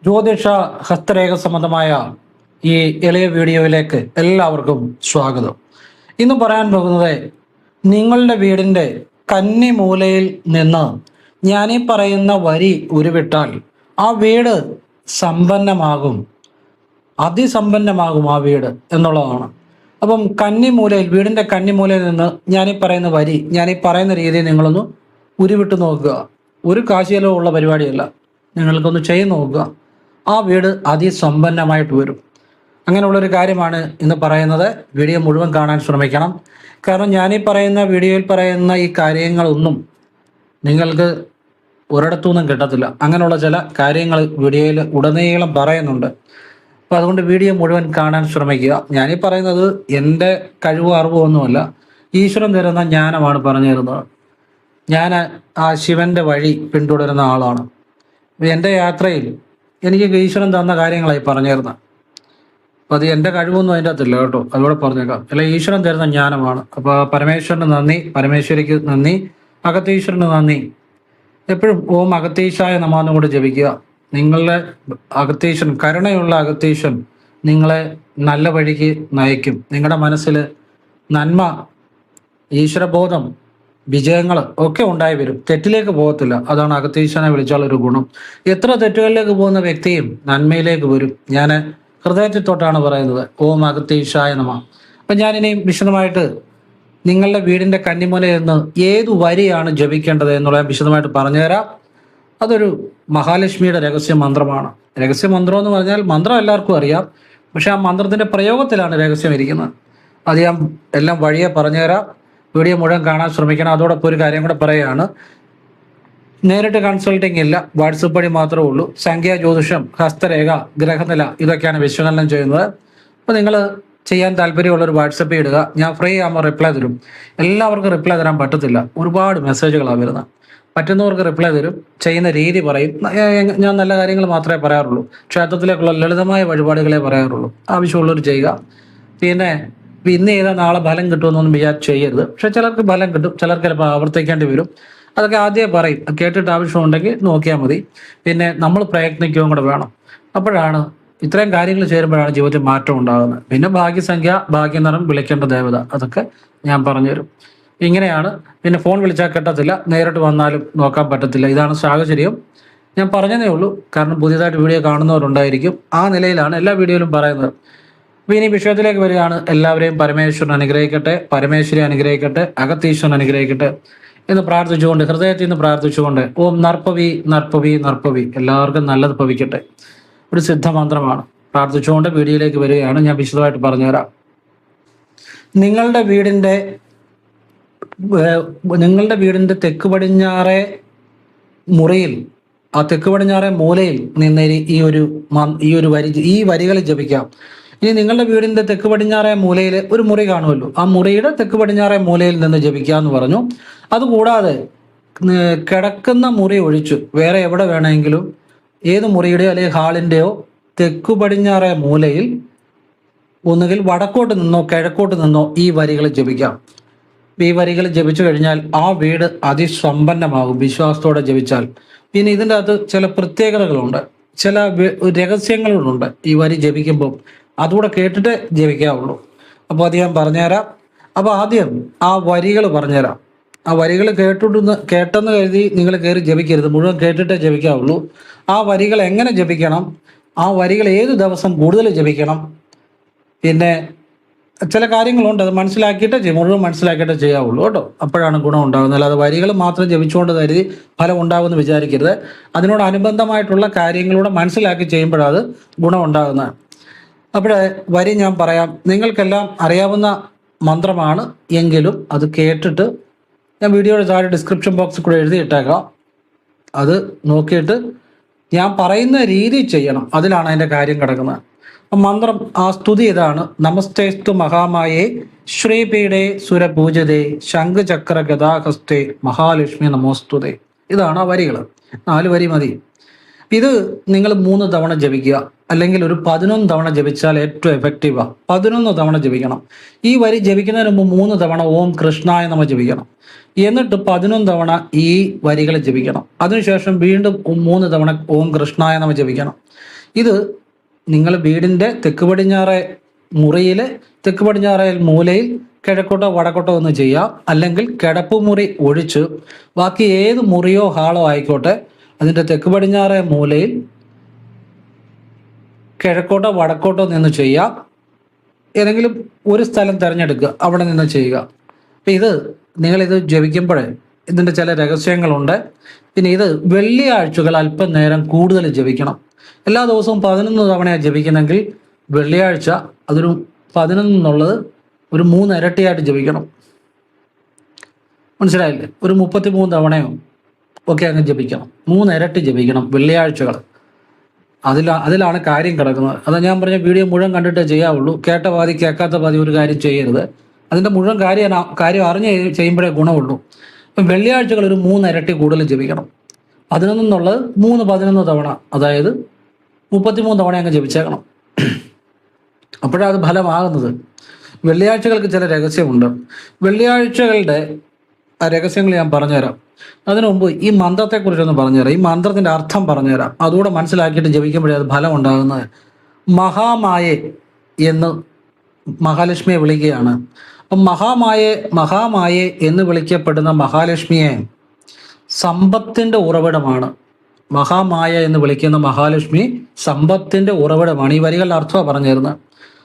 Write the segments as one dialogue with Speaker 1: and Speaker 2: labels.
Speaker 1: ജ്യോതിഷ ഹസ്തരേഖ സംബന്ധമായ ഈ എളിയ വീഡിയോയിലേക്ക് എല്ലാവർക്കും സ്വാഗതം. ഇന്ന് പറയാൻ പോകുന്നത് നിങ്ങളുടെ വീടിൻ്റെ കന്നി മൂലയിൽ നിന്ന് ഞാനീ പറയുന്ന വരി ഉരുവിട്ടാൽ ആ വീട് സമ്പന്നമാകും, അതിസമ്പന്നമാകും ആ വീട് എന്നുള്ളതാണ്. അപ്പം കന്നിമൂലയിൽ, വീടിൻ്റെ കന്നിമൂലയിൽ നിന്ന് ഞാനീ പറയുന്ന വരി, ഞാനീ പറയുന്ന രീതി നിങ്ങളൊന്ന് ഉരുവിട്ട് നോക്കുക. ഒരു കാശിയലവുള്ള പരിപാടിയല്ല, നിങ്ങൾക്കൊന്ന് ചെയ്ത് നോക്കുക. ആ വീട് അതിസമ്പന്നമായിട്ട് വരും. അങ്ങനെയുള്ളൊരു കാര്യമാണ് ഇന്ന് പറയുന്നത്. വീഡിയോ മുഴുവൻ കാണാൻ ശ്രമിക്കണം. കാരണം ഞാനീ പറയുന്ന വീഡിയോയിൽ പറയുന്ന ഈ കാര്യങ്ങളൊന്നും നിങ്ങൾക്ക് ഒരിടത്തുനിന്നും കിട്ടത്തില്ല. അങ്ങനെയുള്ള ചില കാര്യങ്ങൾ വീഡിയോയിൽ ഉടനീളം പറയുന്നുണ്ട്. അപ്പോൾ അതുകൊണ്ട് വീഡിയോ മുഴുവൻ കാണാൻ ശ്രമിക്കുക. ഞാനീ പറയുന്നത് എൻ്റെ കഴിവോ അറിവോ ഒന്നുമല്ല, ഈശ്വരൻ തരുന്ന ജ്ഞാനമാണ് പറഞ്ഞു തരുന്നത്. ഞാൻ ആ ശിവൻ്റെ വഴി പിന്തുടരുന്ന ആളാണ്. എൻ്റെ യാത്രയിൽ എനിക്ക് ഈശ്വരൻ തന്ന കാര്യങ്ങളായി പറഞ്ഞു തരുന്നത്. അപ്പോൾ അത് എൻ്റെ കഴിവൊന്നും അതിൻ്റെ അകത്തില്ല കേട്ടോ, അതുകൂടെ പറഞ്ഞേക്കാം. അല്ല, ഈശ്വരൻ തരുന്ന ജ്ഞാനമാണ്. അപ്പോൾ പരമേശ്വരന് നന്ദി, പരമേശ്വരിക്ക് നന്ദി, അകത്തീശ്വരന് നന്ദി. എപ്പോഴും ഓം അകത്തീശായ നമാന്ന് കൂടെ ജപിക്കുക. നിങ്ങളുടെ അകത്തീശ്വരൻ, കരുണയുള്ള അകത്തീശ്വരൻ നിങ്ങളെ നല്ല വഴിക്ക് നയിക്കും. നിങ്ങളുടെ മനസ്സിൽ നന്മ, ഈശ്വരബോധം, വിജയങ്ങൾ ഒക്കെ ഉണ്ടായി വരും. തെറ്റിലേക്ക് പോകത്തില്ല. അതാണ് അകത്തീശ്വരനെ വിളിച്ചാലൊരു ഗുണം. എത്ര തെറ്റുകളിലേക്ക് പോകുന്ന വ്യക്തിയും നന്മയിലേക്ക് വരും. ഞാൻ ഹൃദയത്തിൽ തൊട്ടാണ് പറയുന്നത്. ഓം അകത്തീശായ നമ. അപ്പം ഞാനിനിയും വിശദമായിട്ട് നിങ്ങളുടെ വീടിൻ്റെ കന്നിമൂലയിൽ നിന്ന് ഏതു വരിയാണ് ജപിക്കേണ്ടത് എന്നുള്ളത് വിശദമായിട്ട് പറഞ്ഞുതരാം. അതൊരു മഹാലക്ഷ്മിയുടെ രഹസ്യ മന്ത്രമാണ്. രഹസ്യ മന്ത്രം എന്ന് പറഞ്ഞാൽ മന്ത്രം എല്ലാവർക്കും അറിയാം, പക്ഷെ ആ മന്ത്രത്തിൻ്റെ പ്രയോഗത്തിലാണ് രഹസ്യം ഇരിക്കുന്നത്. അത് ഞാൻ എല്ലാം വഴിയെ പറഞ്ഞുതരാം. വീഡിയോ മുഴുവൻ കാണാൻ ശ്രമിക്കണം. അതോടൊപ്പം ഒരു കാര്യം കൂടെ പറയുകയാണ്, നേരിട്ട് കൺസൾട്ടിങ് ഇല്ല, വാട്സപ്പ് വഴി മാത്രമേ ഉള്ളൂ. സംഖ്യാ ജ്യോതിഷം, ഹസ്തരേഖ, ഗ്രഹനില ഇതൊക്കെയാണ് വിശകലനം ചെയ്യുന്നത്. അപ്പോൾ നിങ്ങൾ ചെയ്യാൻ താല്പര്യമുള്ളൊരു വാട്സപ്പ് ഇടുക. ഞാൻ ഫ്രീ ആകുമ്പോൾ റിപ്ലൈ തരും. എല്ലാവർക്കും റിപ്ലൈ തരാൻ പറ്റത്തില്ല, ഒരുപാട് മെസ്സേജുകളാണ് വരുന്നത്. പറ്റുന്നവർക്ക് റിപ്ലൈ തരും, ചെയ്യുന്ന രീതി പറയും. ഞാൻ നല്ല കാര്യങ്ങൾ മാത്രമേ പറയാറുള്ളൂ. ക്ഷേത്രത്തിലേക്കുള്ള ലളിതമായ വഴിപാടുകളെ പറയാറുള്ളൂ. ആവശ്യമുള്ളവർ ചെയ്യുക. പിന്നെ ഇന്ന് ചെയ്താൽ നാളെ ഫലം കിട്ടുമെന്നൊന്നും വിചാരിച്ച് ചെയ്യരുത്. പക്ഷെ ചിലർക്ക് ഫലം കിട്ടും, ചിലർക്ക് ചിലപ്പോൾ ആവർത്തിക്കേണ്ടി വരും. അതൊക്കെ ആദ്യമേ പറയും. കേട്ടിട്ട് ആവശ്യമുണ്ടെങ്കിൽ നോക്കിയാൽ മതി. പിന്നെ നമ്മൾ പ്രയത്നിക്കുകയും കൂടെ വേണം. അപ്പോഴാണ് ഇത്രയും കാര്യങ്ങൾ ചേരുമ്പോഴാണ് ജീവിതത്തിൽ മാറ്റം ഉണ്ടാകുന്നത്. പിന്നെ ഭാഗ്യസംഖ്യ, ഭാഗ്യനിറം, വിളിക്കേണ്ട ദേവത, അതൊക്കെ ഞാൻ പറഞ്ഞുതരും. ഇങ്ങനെയാണ്. പിന്നെ ഫോൺ വിളിച്ചാൽ കിട്ടത്തില്ല, നേരിട്ട് വന്നാലും നോക്കാൻ പറ്റത്തില്ല. ഇതാണ് സാഹചര്യം. ഞാൻ പറഞ്ഞതേ ഉള്ളൂ, കാരണം പുതിയതായിട്ട് വീഡിയോ കാണുന്നവരുണ്ടായിരിക്കും. ആ നിലയിലാണ് എല്ലാ വീഡിയോയിലും പറയുന്നത്. അപ്പോൾ ഇനി വിഷയത്തിലേക്ക് വരികയാണ്. എല്ലാവരെയും പരമേശ്വരൻ അനുഗ്രഹിക്കട്ടെ, പരമേശ്വരി അനുഗ്രഹിക്കട്ടെ, അകത്തീശ്വരൻ അനുഗ്രഹിക്കട്ടെ എന്ന് പ്രാർത്ഥിച്ചുകൊണ്ട്, ഹൃദയത്തിൽ നിന്ന് പ്രാർത്ഥിച്ചുകൊണ്ട്, ഓം നർപ്പവി നർപ്പവി നർപ്പവി, എല്ലാവർക്കും നല്ലത് ഭവിക്കട്ടെ, ഒരു സിദ്ധമന്ത്രമാണ്. പ്രാർത്ഥിച്ചുകൊണ്ട് വീഡിയോയിലേക്ക് വരികയാണ്. ഞാൻ വിശദമായിട്ട് പറഞ്ഞുതരാം. നിങ്ങളുടെ വീടിൻ്റെ തെക്ക് പടിഞ്ഞാറേ മുറിയിൽ, ആ തെക്ക് പടിഞ്ഞാറേ മൂലയിൽ നിന്ന് ഈ വരികൾ ജപിക്കാം. ഇനി നിങ്ങളുടെ വീടിൻ്റെ തെക്ക് പടിഞ്ഞാറേ മൂലയിൽ ഒരു മുറി കാണുമല്ലോ, ആ മുറിയുടെ തെക്ക് പടിഞ്ഞാറേ മൂലയിൽ നിന്ന് ജപിക്കുക എന്ന് പറഞ്ഞു. അതുകൂടാതെ കിടക്കുന്ന മുറി ഒഴിച്ചു വേറെ എവിടെ വേണമെങ്കിലും, ഏത് മുറിയുടെയോ അല്ലെങ്കിൽ ഹാളിൻ്റെയോ തെക്കു പടിഞ്ഞാറേ മൂലയിൽ ഒന്നുകിൽ വടക്കോട്ട് നിന്നോ കിഴക്കോട്ട് നിന്നോ ഈ വരികൾ ജപിക്കാം. ഈ വരികൾ ജപിച്ചു കഴിഞ്ഞാൽ ആ വീട് അതിസമ്പന്നമാകും, വിശ്വാസത്തോടെ ജപിച്ചാൽ. പിന്നെ ഇതിൻ്റെ അകത്ത് ചില പ്രത്യേകതകളുണ്ട്, ചില രഹസ്യങ്ങളുണ്ട് ഈ വരി ജപിക്കുമ്പോൾ. അതുകൂടെ കേട്ടിട്ട് ജപിക്കാവുള്ളൂ. അപ്പോൾ അത് ഞാൻ പറഞ്ഞുതരാം. അപ്പോൾ ആദ്യം ആ വരികൾ പറഞ്ഞുതരാം. ആ വരികൾ കേട്ടെന്ന് കരുതി നിങ്ങൾ കയറി ജപിക്കരുത്, മുഴുവൻ കേട്ടിട്ടേ ജപിക്കാവുള്ളൂ. ആ വരികൾ എങ്ങനെ ജപിക്കണം, ആ വരികൾ ഏത് ദിവസം കൂടുതൽ ജപിക്കണം, പിന്നെ ചില കാര്യങ്ങളുണ്ട്, അത് മുഴുവൻ മനസ്സിലാക്കിയിട്ടേ ചെയ്യാവുള്ളൂ കേട്ടോ. അപ്പോഴാണ് ഗുണം ഉണ്ടാകുന്നത്. അല്ലാതെ വരികൾ മാത്രം ജപിച്ചുകൊണ്ട് കരുതി ഫലം ഉണ്ടാകുമെന്ന് വിചാരിക്കരുത്. അതിനോടനുബന്ധമായിട്ടുള്ള കാര്യങ്ങളൂടെ മനസ്സിലാക്കി ചെയ്യുമ്പോഴത് ഗുണം ഉണ്ടാകുന്നത്. അപ്പോൾ വരി ഞാൻ പറയാം. നിങ്ങൾക്കെല്ലാം അറിയാവുന്ന മന്ത്രമാണ് എങ്കിലും അത് കേട്ടിട്ട് ഞാൻ വീഡിയോയുടെ താഴെ ഡിസ്ക്രിപ്ഷൻ ബോക്സിൽ കൂടെ എഴുതിയിട്ടേക്കാം. അത് നോക്കിയിട്ട് ഞാൻ പറയുന്ന രീതി ചെയ്യണം, അതിലാണ് അതിൻ്റെ കാര്യം കിടക്കുന്നത്. മന്ത്രം, ആ സ്തുതി ഇതാണ്: നമസ്തേസ്തു മഹാമായേ ശ്രീപീഠേ സുരപൂജിതേ ശംഖചക്ര ഗദാഹസ്തേ മഹാലക്ഷ്മി നമോസ്തുതേ. ഇതാണ് ആ വരികൾ. 4 വരി മതി. ഇത് നിങ്ങൾ 3 തവണ ജപിക്കുക, അല്ലെങ്കിൽ ഒരു 11 തവണ ജപിച്ചാൽ ഏറ്റവും എഫക്റ്റീവാണ്. 11 തവണ ജപിക്കണം. ഈ വരി ജപിക്കുന്നതിന് മുമ്പ് 3 തവണ ഓം കൃഷ്ണായ നമഃ ജപിക്കണം. എന്നിട്ട് 11 തവണ ഈ വരികൾ ജപിക്കണം. അതിനുശേഷം വീണ്ടും 3 തവണ ഓം കൃഷ്ണായ നമഃ ജപിക്കണം. ഇത് നിങ്ങൾ വീടിൻ്റെ തെക്ക് പടിഞ്ഞാറേ മുറിയിലെ തെക്ക് പടിഞ്ഞാറേ മൂലയിൽ കിഴക്കോട്ടോ വടക്കോട്ടോ ഒന്ന് ചെയ്യുക. അല്ലെങ്കിൽ കിടപ്പുമുറി ഒഴിച്ച് ബാക്കി ഏത് മുറിയോ ഹാളോ ആയിക്കോട്ടെ, അതിൻ്റെ തെക്ക് പടിഞ്ഞാറേ മൂലയിൽ കിഴക്കോട്ടോ വടക്കോട്ടോ നിന്ന് ചെയ്യുക. ഏതെങ്കിലും ഒരു സ്ഥലം തിരഞ്ഞെടുക്കുക, അവിടെ നിന്ന് ചെയ്യുക. അപ്പം നിങ്ങളിത് ജപിക്കുമ്പോഴേ ഇതിൻ്റെ ചില രഹസ്യങ്ങളുണ്ട്. പിന്നെ ഇത് വെള്ളിയാഴ്ചകൾ അല്പം നേരം കൂടുതൽ ജപിക്കണം. എല്ലാ ദിവസവും 11 തവണയാണ് ജപിക്കുന്നെങ്കിൽ വെള്ളിയാഴ്ച അതൊരു 11 എന്നുള്ളത് ഒരു 3 ഇരട്ടിയായിട്ട് ജപിക്കണം. മനസ്സിലായില്ലേ? ഒരു 33 തവണയോ ഒക്കെ അങ്ങ് ജപിക്കണം. 3 ഇരട്ടി ജപിക്കണം വെള്ളിയാഴ്ചകൾ. അതിലാണ് കാര്യം കിടക്കുന്നത്. അതാ ഞാൻ പറഞ്ഞ വീഡിയോ മുഴുവൻ കണ്ടിട്ടേ ചെയ്യാവുള്ളൂ. കേട്ട പാതി കേൾക്കാത്ത പാതി ഒരു കാര്യം ചെയ്യരുത്. അതിൻ്റെ മുഴുവൻ കാര്യം അറിഞ്ഞ് ചെയ്യുമ്പോഴേ ഗുണമുള്ളൂ. അപ്പം വെള്ളിയാഴ്ചകൾ ഒരു 3 ഇരട്ടി കൂടുതൽ ജപിക്കണം. 11 എന്നുള്ളത് 11 തവണ, അതായത് 33 തവണ അങ്ങ് ജപിച്ചേക്കണം. അപ്പോഴത് ഫലമാകുന്നത്. വെള്ളിയാഴ്ചകൾക്ക് ചില രഹസ്യമുണ്ട്. വെള്ളിയാഴ്ചകളുടെ ആ രഹസ്യങ്ങൾ ഞാൻ പറഞ്ഞുതരാം. അതിനു മുമ്പ് ഈ മന്ത്രത്തെക്കുറിച്ചൊന്ന് പറഞ്ഞുതരാം. ഈ മന്ത്രത്തിൻ്റെ അർത്ഥം പറഞ്ഞുതരാം. അതുകൂടെ മനസ്സിലാക്കിയിട്ട് ജപിക്കുമ്പോഴേ അത് ഫലം ഉണ്ടാകുന്നത്. മഹാമായെ എന്ന് മഹാലക്ഷ്മിയെ വിളിക്കുകയാണ്. അപ്പം മഹാമായെ എന്ന് വിളിക്കപ്പെടുന്ന മഹാലക്ഷ്മിയെ സമ്പത്തിൻ്റെ ഉറവിടമാണ്. മഹാമായ എന്ന് വിളിക്കുന്ന മഹാലക്ഷ്മി സമ്പത്തിൻ്റെ ഉറവിടമാണ്. ഈ വരികളുടെ അർത്ഥമാണ് പറഞ്ഞു തരുന്നത്.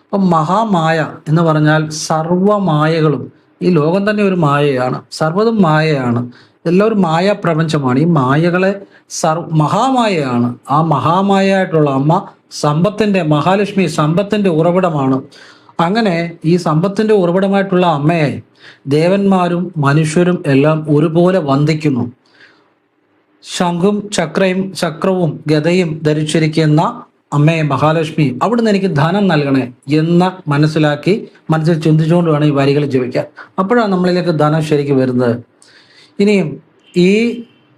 Speaker 1: അപ്പം മഹാമായ എന്ന് പറഞ്ഞാൽ സർവമായകളും, ഈ ലോകം തന്നെ ഒരു മായയാണ്, സർവ്വതും മായയാണ്, എല്ലാം ഒരു മായ പ്രപഞ്ചമാണ്. ഈ മായകളെ മഹാമായയാണ്. ആ മഹാമായായിട്ടുള്ള അമ്മ സമ്പത്തിൻ്റെ, മഹാലക്ഷ്മി സമ്പത്തിൻ്റെ ഉറവിടമാണ്. അങ്ങനെ ഈ സമ്പത്തിൻ്റെ ഉറവിടമായിട്ടുള്ള അമ്മയെ ദേവന്മാരും മനുഷ്യരും എല്ലാം ഒരുപോലെ വന്ദിക്കുന്നു. ശംഖും ചക്രവും ഗദയും ധരിച്ചിരിക്കുന്ന അമ്മയെ മഹാലക്ഷ്മി, അവിടുന്ന് എനിക്ക് ധനം നൽകണേ എന്ന് മനസ്സിൽ ചിന്തിച്ചുകൊണ്ട് വേണം ഈ വരികൾ ജപിക്കാൻ. അപ്പോഴാണ് നമ്മളിലേക്ക് ധനം ശരിക്കും വരുന്നത്. ഇനിയും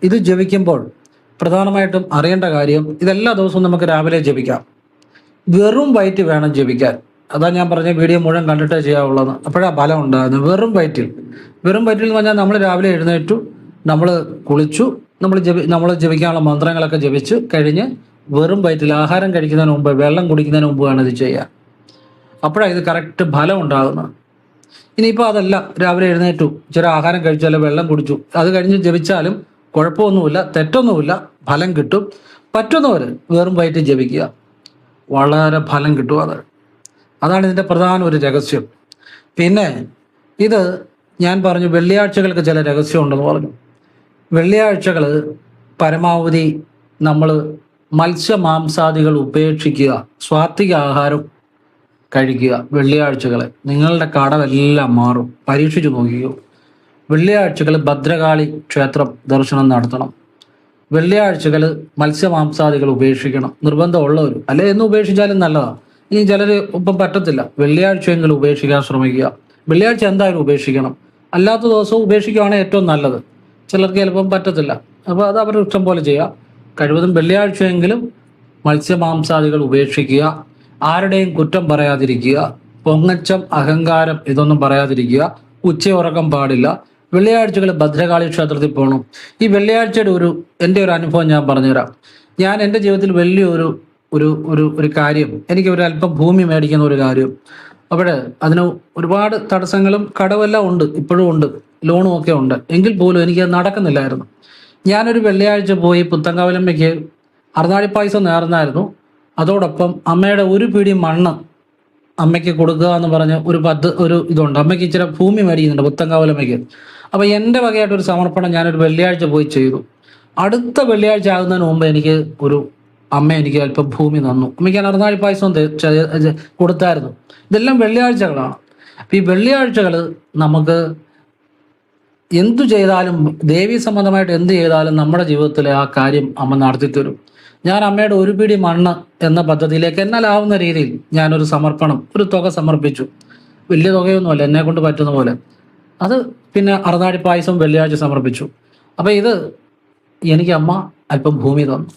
Speaker 1: ഇത് ജപിക്കുമ്പോൾ പ്രധാനമായിട്ടും അറിയേണ്ട കാര്യം, ഇതെല്ലാ ദിവസവും നമുക്ക് രാവിലെ ജപിക്കാം. വെറും വയറ്റ് വേണം ജപിക്കാൻ. അതാ ഞാൻ പറഞ്ഞ വീഡിയോ മുഴുവൻ കണ്ടിട്ടേ ചെയ്യാവുള്ളത്. അപ്പോഴാ ഫലം ഉണ്ടാകുന്നത്. വെറും വയറ്റിൽ എന്ന് പറഞ്ഞാൽ നമ്മൾ രാവിലെ എഴുന്നേറ്റു, നമ്മൾ കുളിച്ചു, നമ്മൾ ജപിക്കാനുള്ള മന്ത്രങ്ങളൊക്കെ ജപിച്ച് കഴിഞ്ഞ് വെറും വയറ്റിൽ ആഹാരം കഴിക്കുന്നതിന് മുമ്പ്, വെള്ളം കുടിക്കുന്നതിന് മുമ്പ് വേണം ഇത് ചെയ്യാൻ. അപ്പോഴാണ് ഇത് കറക്റ്റ് ഫലം ഉണ്ടാകുന്നത്. ഇനിയിപ്പോൾ അതല്ല, രാവിലെ എഴുന്നേറ്റു, ഇച്ചിരി ആഹാരം കഴിച്ചാലും വെള്ളം കുടിച്ചു, അത് കഴിഞ്ഞ് ജപിച്ചാലും കുഴപ്പമൊന്നുമില്ല, തെറ്റൊന്നുമില്ല, ഫലം കിട്ടും. പറ്റുന്നവർ വെറും വയറ്റിൽ ജപിക്കുക, വളരെ ഫലം കിട്ടും. അതാണ് ഇതിൻ്റെ പ്രധാന ഒരു രഹസ്യം. പിന്നെ ഇത് ഞാൻ പറഞ്ഞു, വെള്ളിയാഴ്ചകൾക്ക് ചില രഹസ്യമുണ്ടെന്ന് പറഞ്ഞു. വെള്ളിയാഴ്ചകൾ പരമാവധി നമ്മൾ മത്സ്യമാംസാദികൾ ഉപേക്ഷിക്കുക, സാത്വിക ആഹാരം കഴിക്കുക. വെള്ളിയാഴ്ചകളെ നിങ്ങളുടെ കടമെല്ലാം മാറും. പരീക്ഷിച്ചു നോക്കിയോ. വെള്ളിയാഴ്ചകൾ ഭദ്രകാളി ക്ഷേത്രം ദർശനം നടത്തണം. വെള്ളിയാഴ്ചകൾ മത്സ്യമാംസാദികൾ ഉപേക്ഷിക്കണം, നിർബന്ധമുള്ളവർ. അല്ലെ എന്ന് ഉപേക്ഷിച്ചാലും നല്ലതാണ്. ഇനി ചിലർ ഇപ്പം പറ്റത്തില്ല, വെള്ളിയാഴ്ചയെങ്കിലും ഉപേക്ഷിക്കാൻ ശ്രമിക്കുക. വെള്ളിയാഴ്ച എന്തായാലും ഉപേക്ഷിക്കണം. അല്ലാത്ത ദിവസവും ഉപേക്ഷിക്കുകയാണെങ്കിൽ ഏറ്റവും നല്ലത്. ചിലർക്ക് ചിലപ്പം പറ്റത്തില്ല, അപ്പോൾ അത് അവരുടെ ഇഷ്ടം പോലെ ചെയ്യുക. കഴിവതും വെള്ളിയാഴ്ചയെങ്കിലും മത്സ്യമാംസാദികൾ ഉപേക്ഷിക്കുക. ആരുടെയും കുറ്റം പറയാതിരിക്കുക. പൊങ്ങച്ചം, അഹങ്കാരം ഇതൊന്നും പറയാതിരിക്കുക. ഉച്ചയുറക്കം പാടില്ല. വെള്ളിയാഴ്ചകൾ ഭദ്രകാളി ക്ഷേത്രത്തിൽ പോകണം. ഈ വെള്ളിയാഴ്ചയുടെ എൻ്റെ ഒരു അനുഭവം ഞാൻ പറഞ്ഞുതരാം. ഞാൻ എൻ്റെ ജീവിതത്തിൽ വലിയൊരു ഒരു കാര്യം, എനിക്ക് ഒരു അല്പം ഭൂമി മേടിക്കുന്ന ഒരു കാര്യം. അപ്പോൾ അതിന് ഒരുപാട് തടസ്സങ്ങളും കടവെല്ലാം ഉണ്ട്, ഇപ്പോഴും ഉണ്ട്, ലോണും ഒക്കെ ഉണ്ട്. എങ്കിൽ പോലും എനിക്കത് നടക്കുന്നില്ലായിരുന്നു. ഞാനൊരു വെള്ളിയാഴ്ച പോയി പുത്തങ്കാവലമ്മയ്ക്ക് അറുനാഴി പായസം നേർന്നായിരുന്നു. അതോടൊപ്പം അമ്മയുടെ ഒരു പിടി മണ്ണ് അമ്മയ്ക്ക് കൊടുക്കുക എന്ന് പറഞ്ഞ് ഒരു ഇതുണ്ട്. അമ്മയ്ക്ക് ഇച്ചിരി ഭൂമി മേടിക്കുന്നുണ്ട് പുത്തങ്കാവലമ്മയ്ക്ക്. അപ്പോൾ എൻ്റെ വകയായിട്ടൊരു സമർപ്പണം ഞാനൊരു വെള്ളിയാഴ്ച പോയി ചെയ്തു. അടുത്ത വെള്ളിയാഴ്ച ആകുന്നതിന് മുമ്പ് അമ്മ എനിക്ക് അല്പം ഭൂമി തന്നു. അമ്മയ്ക്ക് ഞാൻ അറുനാഴി പായസം കൊടുത്തായിരുന്നു. ഇതെല്ലാം വെള്ളിയാഴ്ചകളാണ്. അപ്പം ഈ വെള്ളിയാഴ്ചകൾ നമുക്ക് എന്തു ചെയ്താലും, ദേവീ സംബന്ധമായിട്ട് എന്ത് ചെയ്താലും നമ്മുടെ ജീവിതത്തിൽ ആ കാര്യം അമ്മ നടത്തിത്തരും. ഞാൻ അമ്മയുടെ ഒരു പിടി മണ്ണ് എന്ന പദ്ധതിയിലേക്ക് എന്നാലാവുന്ന രീതിയിൽ ഞാനൊരു സമർപ്പണം, ഒരു തുക സമർപ്പിച്ചു. വലിയ തുകയൊന്നുമല്ല, എന്നെ കൊണ്ട് പറ്റുന്ന പോലെ. അത് പിന്നെ അറുനാഴി പായസം വെള്ളിയാഴ്ച സമർപ്പിച്ചു. അപ്പം എനിക്ക് അമ്മ അല്പം ഭൂമി തന്നു.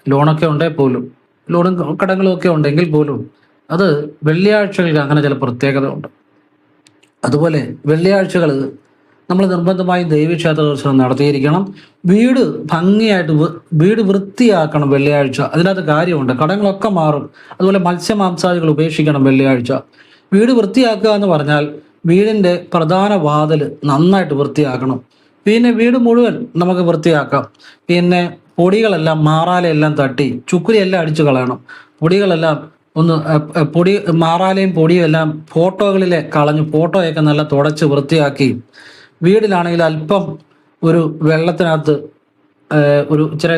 Speaker 1: ലോണൊക്കെ ഉണ്ടെങ്കിൽ പോലും, ലോണും കടങ്ങളും ഒക്കെ ഉണ്ടെങ്കിൽ പോലും അത് വെള്ളിയാഴ്ചകൾക്ക് അങ്ങനെ ചില പ്രത്യേകത ഉണ്ട്. അതുപോലെ വെള്ളിയാഴ്ചകൾ നമ്മൾ നിർബന്ധമായും ദേവീക്ഷേത്ര ദർശനം നടത്തിയിരിക്കണം. വീട് ഭംഗിയായിട്ട് വീട് വൃത്തിയാക്കണം വെള്ളിയാഴ്ച. അതിനകത്ത് കാര്യമുണ്ട്, കടങ്ങളൊക്കെ മാറും. അതുപോലെ മത്സ്യമാംസാദികൾ ഉപേക്ഷിക്കണം വെള്ളിയാഴ്ച. വീട് വൃത്തിയാക്കുക എന്ന് പറഞ്ഞാൽ വീടിൻ്റെ പ്രധാന വാതിൽ നന്നായിട്ട് വൃത്തിയാക്കണം. പിന്നെ വീട് മുഴുവൻ നമുക്ക് വൃത്തിയാക്കാം. പിന്നെ പൊടികളെല്ലാം മാറാലെല്ലാം തട്ടി ചുക്കുരിയെല്ലാം അടിച്ചു കളയണം. പൊടികളെല്ലാം ഒന്ന് പൊടി മാറാലയും പൊടിയും എല്ലാം ഫോട്ടോകളിലെ കളഞ്ഞ് ഫോട്ടോയൊക്കെ നല്ല തുടച്ച് വൃത്തിയാക്കി, വീടിലാണെങ്കിൽ അല്പം ഒരു വെള്ളത്തിനകത്ത് ഒരു ഇച്ചിരി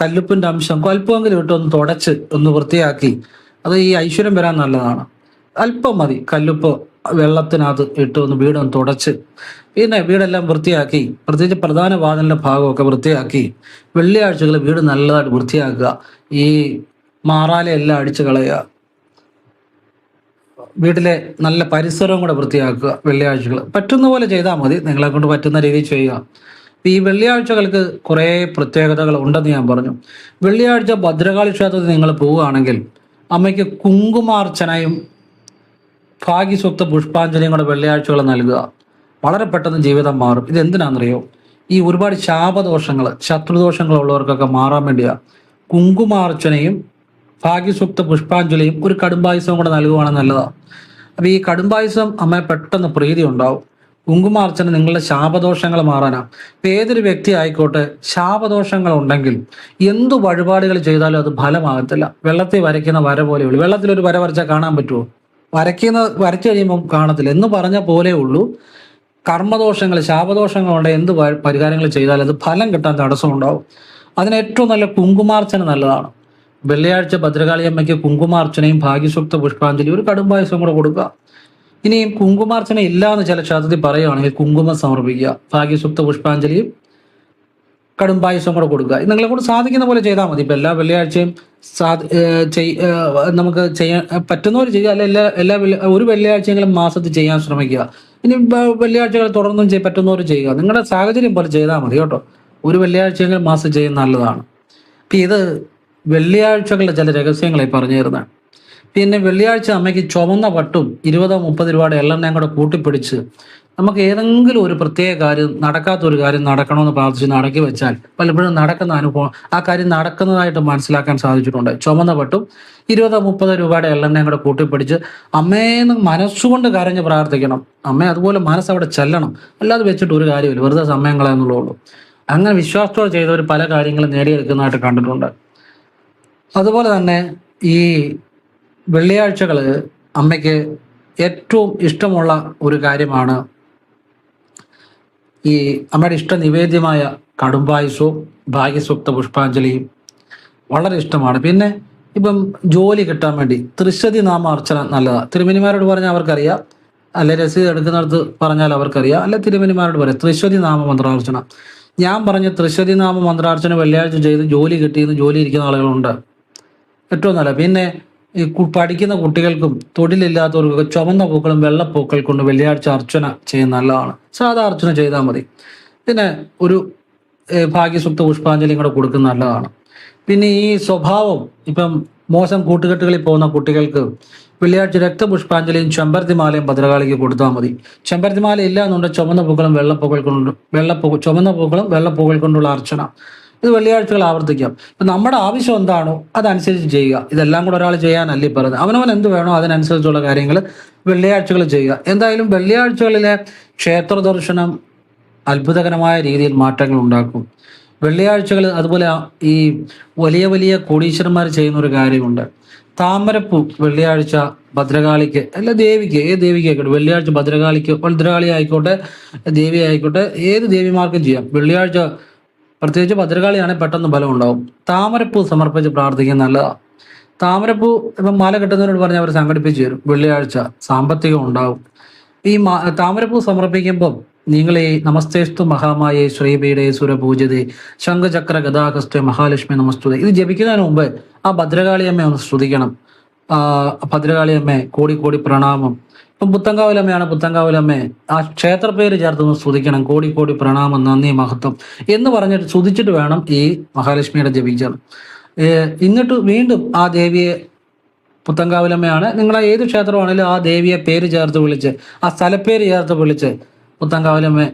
Speaker 1: കല്ലുപ്പിൻ്റെ അംശം അല്പമെങ്കിലും ഇട്ട് ഒന്ന് തുടച്ച് ഒന്ന് വൃത്തിയാക്കി, അത് ഈ ഐശ്വര്യം വരാൻ നല്ലതാണ്. അല്പം മതി കല്ലുപ്പ് വെള്ളത്തിനകത്ത് ഇട്ട് ഒന്ന് വീടൊന്ന് തുടച്ച്, പിന്നെ വീടെല്ലാം വൃത്തിയാക്കി, പ്രത്യേകിച്ച് പ്രധാന വാതിലിൻ്റെ ഭാഗമൊക്കെ വൃത്തിയാക്കി വെള്ളിയാഴ്ചകൾ വീട് നല്ലതായിട്ട് വൃത്തിയാക്കുക. ഈ മാറാലയെല്ലാം അടിച്ചു കളയുക. വീട്ടിലെ നല്ല പരിസരവും കൂടെ വൃത്തിയാക്കുക. വെള്ളിയാഴ്ചകൾ പറ്റുന്ന പോലെ ചെയ്താൽ മതി, നിങ്ങളെ കൊണ്ട് പറ്റുന്ന രീതിയിൽ ചെയ്യുക. ഈ വെള്ളിയാഴ്ചകൾക്ക് കുറേ പ്രത്യേകതകൾ ഉണ്ടെന്ന് ഞാൻ പറഞ്ഞു. വെള്ളിയാഴ്ച ഭദ്രകാളി ക്ഷേത്രത്തിൽ നിങ്ങൾ പോവുകയാണെങ്കിൽ അമ്മയ്ക്ക് കുങ്കുമാർച്ചനയും ഭാഗ്യസൂക്ത പുഷ്പാഞ്ജലിയും കൂടെ വെള്ളിയാഴ്ചകൾ നൽകുക. വളരെ പെട്ടെന്ന് ജീവിതം മാറും. ഇതെന്തിനാണെന്നറിയോ? ഈ ഒരുപാട് ശാപദോഷങ്ങൾ, ശത്രുദോഷങ്ങൾ ഉള്ളവർക്കൊക്കെ മാറാൻ വേണ്ടിയാണ്. കുങ്കുമാർച്ചനയും ഭാഗ്യസൂക്ത പുഷ്പാഞ്ജലിയും ഒരു കടുംബായുസവും കൂടെ നൽകുവാണെങ്കിൽ നല്ലതാണ്. അപ്പോൾ ഈ കടുംബായുസം അമ്മയെ പെട്ടെന്ന് പ്രീതി ഉണ്ടാവും. കുങ്കുമാർച്ചന നിങ്ങളുടെ ശാപദോഷങ്ങൾ മാറാനാണ്. ഇപ്പം ഏതൊരു വ്യക്തി ആയിക്കോട്ടെ, ശാപദോഷങ്ങൾ ഉണ്ടെങ്കിൽ എന്തു വഴിപാടുകൾ ചെയ്താലും അത് ഫലമാകത്തില്ല. വെള്ളത്തിൽ വരയ്ക്കുന്ന വര പോലെയുള്ളൂ. വെള്ളത്തിലൊരു വര വരച്ചാൽ കാണാൻ പറ്റുമോ? വരച്ചു കഴിയുമ്പം കാണത്തില്ല എന്ന് പറഞ്ഞ പോലെ ഉള്ളൂ. കർമ്മദോഷങ്ങൾ, ശാപദോഷങ്ങളുണ്ട്, എന്ത് പരിഹാരങ്ങൾ ചെയ്താലും അത് ഫലം കിട്ടാൻ തടസ്സമുണ്ടാവും. അതിന് ഏറ്റവും നല്ല കുങ്കുമാർച്ചന നല്ലതാണ്. വെള്ളിയാഴ്ച ഭദ്രകാളി അമ്മയ്ക്ക് കുങ്കുമാർച്ചനയും ഭാഗ്യസൂക്ത പുഷ്പാഞ്ജലി ഒരു കടുംബായുസം കൂടെ കൊടുക്കുക. ഇനിയും കുങ്കുമാർച്ചന ഇല്ല എന്ന് ചില ക്ഷേത്രത്തിൽ പറയുകയാണെങ്കിൽ കുങ്കുമം സമർപ്പിക്കുക, ഭാഗ്യസൂക്ത പുഷ്പാഞ്ജലിയും കടുംബായുസം കൂടെ കൊടുക്കുക. നിങ്ങളെ കൊണ്ട് സാധിക്കുന്ന പോലെ ചെയ്താൽ മതി. ഇപ്പം എല്ലാ വെള്ളിയാഴ്ചയും നമുക്ക് ചെയ്യാൻ പറ്റുന്നവർ ചെയ്യുക, അല്ല ഒരു വെള്ളിയാഴ്ചയെങ്കിലും മാസത്തിൽ ചെയ്യാൻ ശ്രമിക്കുക. ഇനി വെള്ളിയാഴ്ചകൾ തുടർന്നും പറ്റുന്നവർ ചെയ്യുക. നിങ്ങളുടെ സാഹചര്യം പോലെ ചെയ്താൽ മതി കേട്ടോ. ഒരു വെള്ളിയാഴ്ചയെങ്കിലും മാസം ചെയ്യുന്ന നല്ലതാണ്. അപ്പം ഇത് വെള്ളിയാഴ്ചകളുടെ ചില രഹസ്യങ്ങളെ പറഞ്ഞു തരുന്നതാണ്. പിന്നെ വെള്ളിയാഴ്ച അമ്മയ്ക്ക് ചുവന്ന പട്ടും 20-30 രൂപയുടെ എള്ളെണ്ണയും കൂടെ കൂട്ടിപ്പിടിച്ച് നമുക്ക് ഏതെങ്കിലും ഒരു പ്രത്യേക കാര്യം, നടക്കാത്തൊരു കാര്യം നടക്കണമെന്ന് പ്രാർത്ഥിച്ച് നടക്കി വെച്ചാൽ പലപ്പോഴും നടക്കുന്ന അനുഭവം, ആ കാര്യം നടക്കുന്നതായിട്ട് മനസ്സിലാക്കാൻ സാധിച്ചിട്ടുണ്ട്. ചുവന്ന പട്ടും 20-30 രൂപയുടെ എള്ളെണ്ണയും കൂടെ കൂട്ടിപ്പിടിച്ച് അമ്മേന്ന് മനസ്സുകൊണ്ട് കരഞ്ഞ് പ്രാർത്ഥിക്കണം. അമ്മ അതുപോലെ മനസ്സവിടെ ചെല്ലണം. അല്ലാതെ വെച്ചിട്ട് ഒരു കാര്യമില്ല, വെറുതെ സമയം കളയാന്നുള്ളൂ. അങ്ങനെ വിശ്വാസത്തോടെ ചെയ്തവർ പല കാര്യങ്ങളും നേടിയെടുക്കുന്നതായിട്ട് കണ്ടിട്ടുണ്ട്. അതുപോലെ തന്നെ ഈ വെള്ളിയാഴ്ചകൾ അമ്മയ്ക്ക് ഏറ്റവും ഇഷ്ടമുള്ള ഒരു കാര്യമാണ് ഈ അമ്മയുടെ ഇഷ്ട നിവേദ്യമായ കടുംബായുസവും ഭാഗ്യസൂക്ത പുഷ്പാഞ്ജലിയും വളരെ ഇഷ്ടമാണ്. പിന്നെ ഇപ്പം ജോലി കിട്ടാൻ വേണ്ടി ത്രിശതി നാമാർച്ചന നല്ലതാണ്. തിരുമേനിമാരോട് പറഞ്ഞാൽ അവർക്കറിയാം, അല്ലെ രസീത് എടുക്കുന്നിടത്ത് പറഞ്ഞാൽ അവർക്കറിയാം, അല്ലെ തിരുമേനിമാരോട് പറയാം ത്രിശതി നാമ മന്ത്രാർച്ചന. ഞാൻ പറഞ്ഞ ത്രിശതി നാമ മന്ത്രാർച്ചന വെള്ളിയാഴ്ച ചെയ്ത് ജോലി കിട്ടിയെന്ന് ജോലി ഇരിക്കുന്ന ആളുകളുണ്ട്. ഏറ്റവും നല്ല. പിന്നെ ഈ പഠിക്കുന്ന കുട്ടികൾക്കും തൊഴിലില്ലാത്തവർക്കൊക്കെ ചുവന്ന പൂക്കളും വെള്ളപ്പൂക്കൾ കൊണ്ട് വെള്ളിയാഴ്ച അർച്ചന ചെയ്യുന്ന നല്ലതാണ്. സാധാ അർച്ചന ചെയ്താൽ മതി. പിന്നെ ഒരു ഭാഗ്യസൂക്ത പുഷ്പാഞ്ജലിയും കൂടെ കൊടുക്കുന്ന നല്ലതാണ്. പിന്നെ ഈ സ്വഭാവം ഇപ്പം മോശം കൂട്ടുകെട്ടുകളിൽ പോകുന്ന കുട്ടികൾക്ക് വെള്ളിയാഴ്ച രക്തപുഷ്പാഞ്ജലിയും ചെമ്പരത്തിമാലയും ഭദ്രകാളിക്ക് കൊടുത്താൽ മതി. ചെമ്പരത്തിമാല ഇല്ല എന്നുണ്ടെങ്കിൽ ചുവന്ന പൂക്കളും വെള്ളപ്പൂക്കൾ കൊണ്ടുള്ള അർച്ചന ഇത് വെള്ളിയാഴ്ചകൾ ആവർത്തിക്കാം. ഇപ്പം നമ്മുടെ ആവശ്യം എന്താണോ അതനുസരിച്ച് ചെയ്യുക. ഇതെല്ലാം കൂടെ ഒരാൾ ചെയ്യാനല്ലേ പറയുന്നത്. അവനവൻ എന്ത് വേണോ അതിനനുസരിച്ചുള്ള കാര്യങ്ങൾ വെള്ളിയാഴ്ചകൾ ചെയ്യുക. എന്തായാലും വെള്ളിയാഴ്ചകളിലെ ക്ഷേത്ര ദർശനം അത്ഭുതകരമായ രീതിയിൽ മാറ്റങ്ങൾ ഉണ്ടാക്കും. വെള്ളിയാഴ്ചകൾ അതുപോലെ ഈ വലിയ വലിയ കോടീശ്വരന്മാർ ചെയ്യുന്ന ഒരു കാര്യമുണ്ട്. താമരപ്പൂ വെള്ളിയാഴ്ച ഭദ്രകാളിക്ക്, അല്ല ദേവിക്ക്, ഏത് ദേവിക്ക് ആയിക്കോട്ടെ, വെള്ളിയാഴ്ച ഭദ്രകാളി ആയിക്കോട്ടെ, ദേവി ആയിക്കോട്ടെ, ഏത് ദേവിമാർക്കും ചെയ്യാം. വെള്ളിയാഴ്ച പ്രത്യേകിച്ച് ഭദ്രകാളിയാണെങ്കിൽ പെട്ടെന്ന് ബലം ഉണ്ടാവും. താമരപ്പൂ സമർപ്പിച്ച് പ്രാർത്ഥിക്കുന്നത് നല്ലതാണ്. താമരപ്പൂ ഇപ്പം മാല കെട്ടുന്നവരോട് പറഞ്ഞാൽ അവർ സംഘടിപ്പിച്ച് തരും. വെള്ളിയാഴ്ച സാമ്പത്തികം ഉണ്ടാവും. ഈ താമരപ്പൂ സമർപ്പിക്കുമ്പം നിങ്ങൾ ഈ നമസ്തേസ്തു മഹാമായേ ശ്രീപീഠേ സുരപൂജിതേ ശംഖചക്ര ഗദാഹസ്തേ മഹാലക്ഷ്മി നമസ്തുതേ ഇത് ജപിക്കുന്നതിന് മുമ്പ് ആ ഭദ്രകാളിയമ്മയെ ഒന്ന് സ്തുതിക്കണം. ഭദ്രകാളിയമ്മയെ കോടി കോടി പ്രണാമം. ഇപ്പം പുത്തങ്കാവിലമ്മയാണ്, പുത്തങ്കാവിലമ്മയെ ആ ക്ഷേത്ര പേര് ചേർത്തൊന്ന് സ്തുതിക്കണം. കോടി കോടി പ്രണാമം, നന്ദി, മഹത്വം എന്ന് പറഞ്ഞിട്ട് സ്തുതിച്ചിട്ട് വേണം ഈ മഹാലക്ഷ്മിയുടെ ജപിക്കാൻ. എന്നിട്ട് വീണ്ടും ആ ദേവിയെ, പുത്തൻകാവിലമ്മയാണ്, നിങ്ങൾ ഏത് ക്ഷേത്രമാണെങ്കിലും ആ ദേവിയെ പേര് ചേർത്ത് വിളിച്ച്, ആ സ്ഥലപ്പേര് ചേർത്ത് വിളിച്ച് പുത്തൻകാവിലമ്മ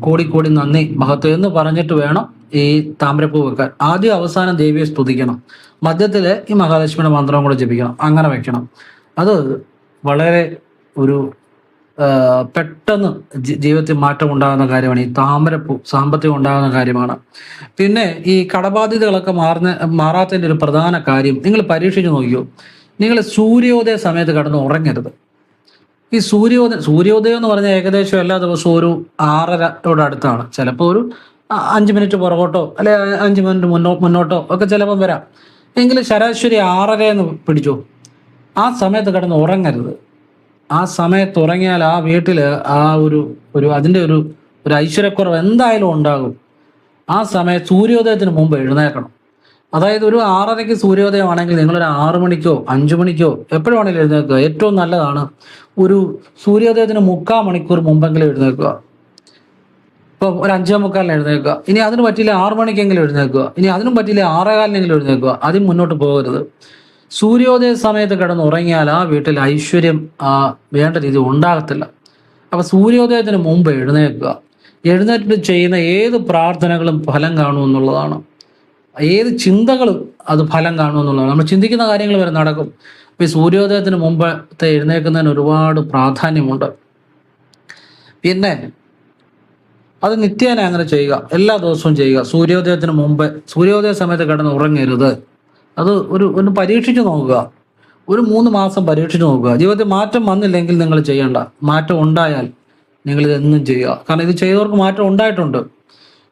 Speaker 1: കോടി കോടി നന്ദി മഹത്വം എന്ന് പറഞ്ഞിട്ട് വേണം ഈ താമരപ്പൂ വെക്കാൻ. ആദ്യം അവസാനം ദേവിയെ സ്തുതിക്കണം, മധ്യത്തിൽ ഈ മഹാലക്ഷ്മിയുടെ മന്ത്രം കൂടെ ജപിക്കണം. അങ്ങനെ വെക്കണം. അത് വളരെ ഒരു പെട്ടെന്ന് ജീവിതത്തിൽ മാറ്റം ഉണ്ടാകുന്ന കാര്യമാണ്. ഈ താമരപ്പൂ സാമ്പത്തികം ഉണ്ടാകുന്ന കാര്യമാണ്. പിന്നെ ഈ കടബാധ്യതകളൊക്കെ മാറാത്തതിൻ്റെ ഒരു പ്രധാന കാര്യം, നിങ്ങൾ പരീക്ഷിച്ച് നോക്കിയോ, നിങ്ങൾ സൂര്യോദയ സമയത്ത് കിടന്ന് ഉറങ്ങരുത്. ഈ സൂര്യോദയം എന്ന് പറഞ്ഞാൽ ഏകദേശം എല്ലാ ദിവസവും ഒരു 6:30 അടുത്താണ്. ചിലപ്പോൾ ഒരു 5 മിനിറ്റ് പുറകോട്ടോ അല്ലെ 5 മിനിറ്റ് മുന്നോട്ടോ ഒക്കെ ചിലപ്പം വരാം. എങ്കിലും ശരാശരി 6:30 എന്ന് പിടിച്ചോ. ആ സമയത്ത് കിടന്ന് ഉറങ്ങരുത്. ആ സമയത്ത് ഉറങ്ങിയാൽ ആ വീട്ടിൽ ആ ഒരു അതിൻ്റെ ഒരു ഐശ്വര്യക്കുറവ് എന്തായാലും ഉണ്ടാകും. ആ സമയത്ത് സൂര്യോദയത്തിന് മുമ്പ് എഴുന്നേൽക്കണം. അതായത് ഒരു 6:30 സൂര്യോദയമാണെങ്കിൽ നിങ്ങളൊരു 6 മണിക്കോ 5 മണിക്കോ എപ്പോഴും വേണമെങ്കിലും എഴുന്നേൽക്കുക. ഏറ്റവും നല്ലതാണ് ഒരു സൂര്യോദയത്തിന് 3/4 മണിക്കൂർ മുമ്പെങ്കിലും എഴുന്നേൽക്കുക. ഇപ്പോൾ ഒരു 5:45 എഴുന്നേൽക്കുക. ഇനി അതിന് പറ്റില്ല 6 മണിക്കെങ്കിലും എഴുന്നേൽക്കുക. ഇനി അതിനും പറ്റില്ല 6:15 എഴുന്നേൽക്കുക. അതിന് മുന്നോട്ട് പോകരുത്. സൂര്യോദയ സമയത്ത് കിടന്ന് ഉറങ്ങിയാൽ ആ വീട്ടിൽ ഐശ്വര്യം വേണ്ട രീതി ഉണ്ടാകത്തില്ല. അപ്പോൾ സൂര്യോദയത്തിന് മുമ്പ് എഴുന്നേൽക്കുക. എഴുന്നേറ്റ് ചെയ്യുന്ന ഏത് പ്രാർത്ഥനകളും ഫലം കാണുമെന്നുള്ളതാണ്. ഏത് ചിന്തകളും അത് ഫലം കാണുമെന്നുള്ളതാണ്. നമ്മൾ ചിന്തിക്കുന്ന കാര്യങ്ങൾ വരെ നടക്കും. അപ്പോൾ ഈ സൂര്യോദയത്തിന് മുമ്പത്തെ എഴുന്നേൽക്കുന്നതിന് ഒരുപാട് പ്രാധാന്യമുണ്ട്. പിന്നെ അത് നിത്യേന അങ്ങനെ ചെയ്യുക, എല്ലാ ദിവസവും ചെയ്യുക. സൂര്യോദയത്തിന് മുമ്പ്, സൂര്യോദയ സമയത്ത് കിടന്ന് ഉറങ്ങരുത്. അത് ഒന്ന് പരീക്ഷിച്ച് നോക്കുക. ഒരു 3 മാസം പരീക്ഷിച്ച് നോക്കുക. ജീവിതത്തിൽ മാറ്റം വന്നില്ലെങ്കിൽ നിങ്ങൾ ചെയ്യണ്ട. മാറ്റം ഉണ്ടായാൽ നിങ്ങളിതെന്നും ചെയ്യുക. കാരണം ഇത് ചെയ്തവർക്ക് മാറ്റം ഉണ്ടായിട്ടുണ്ട്.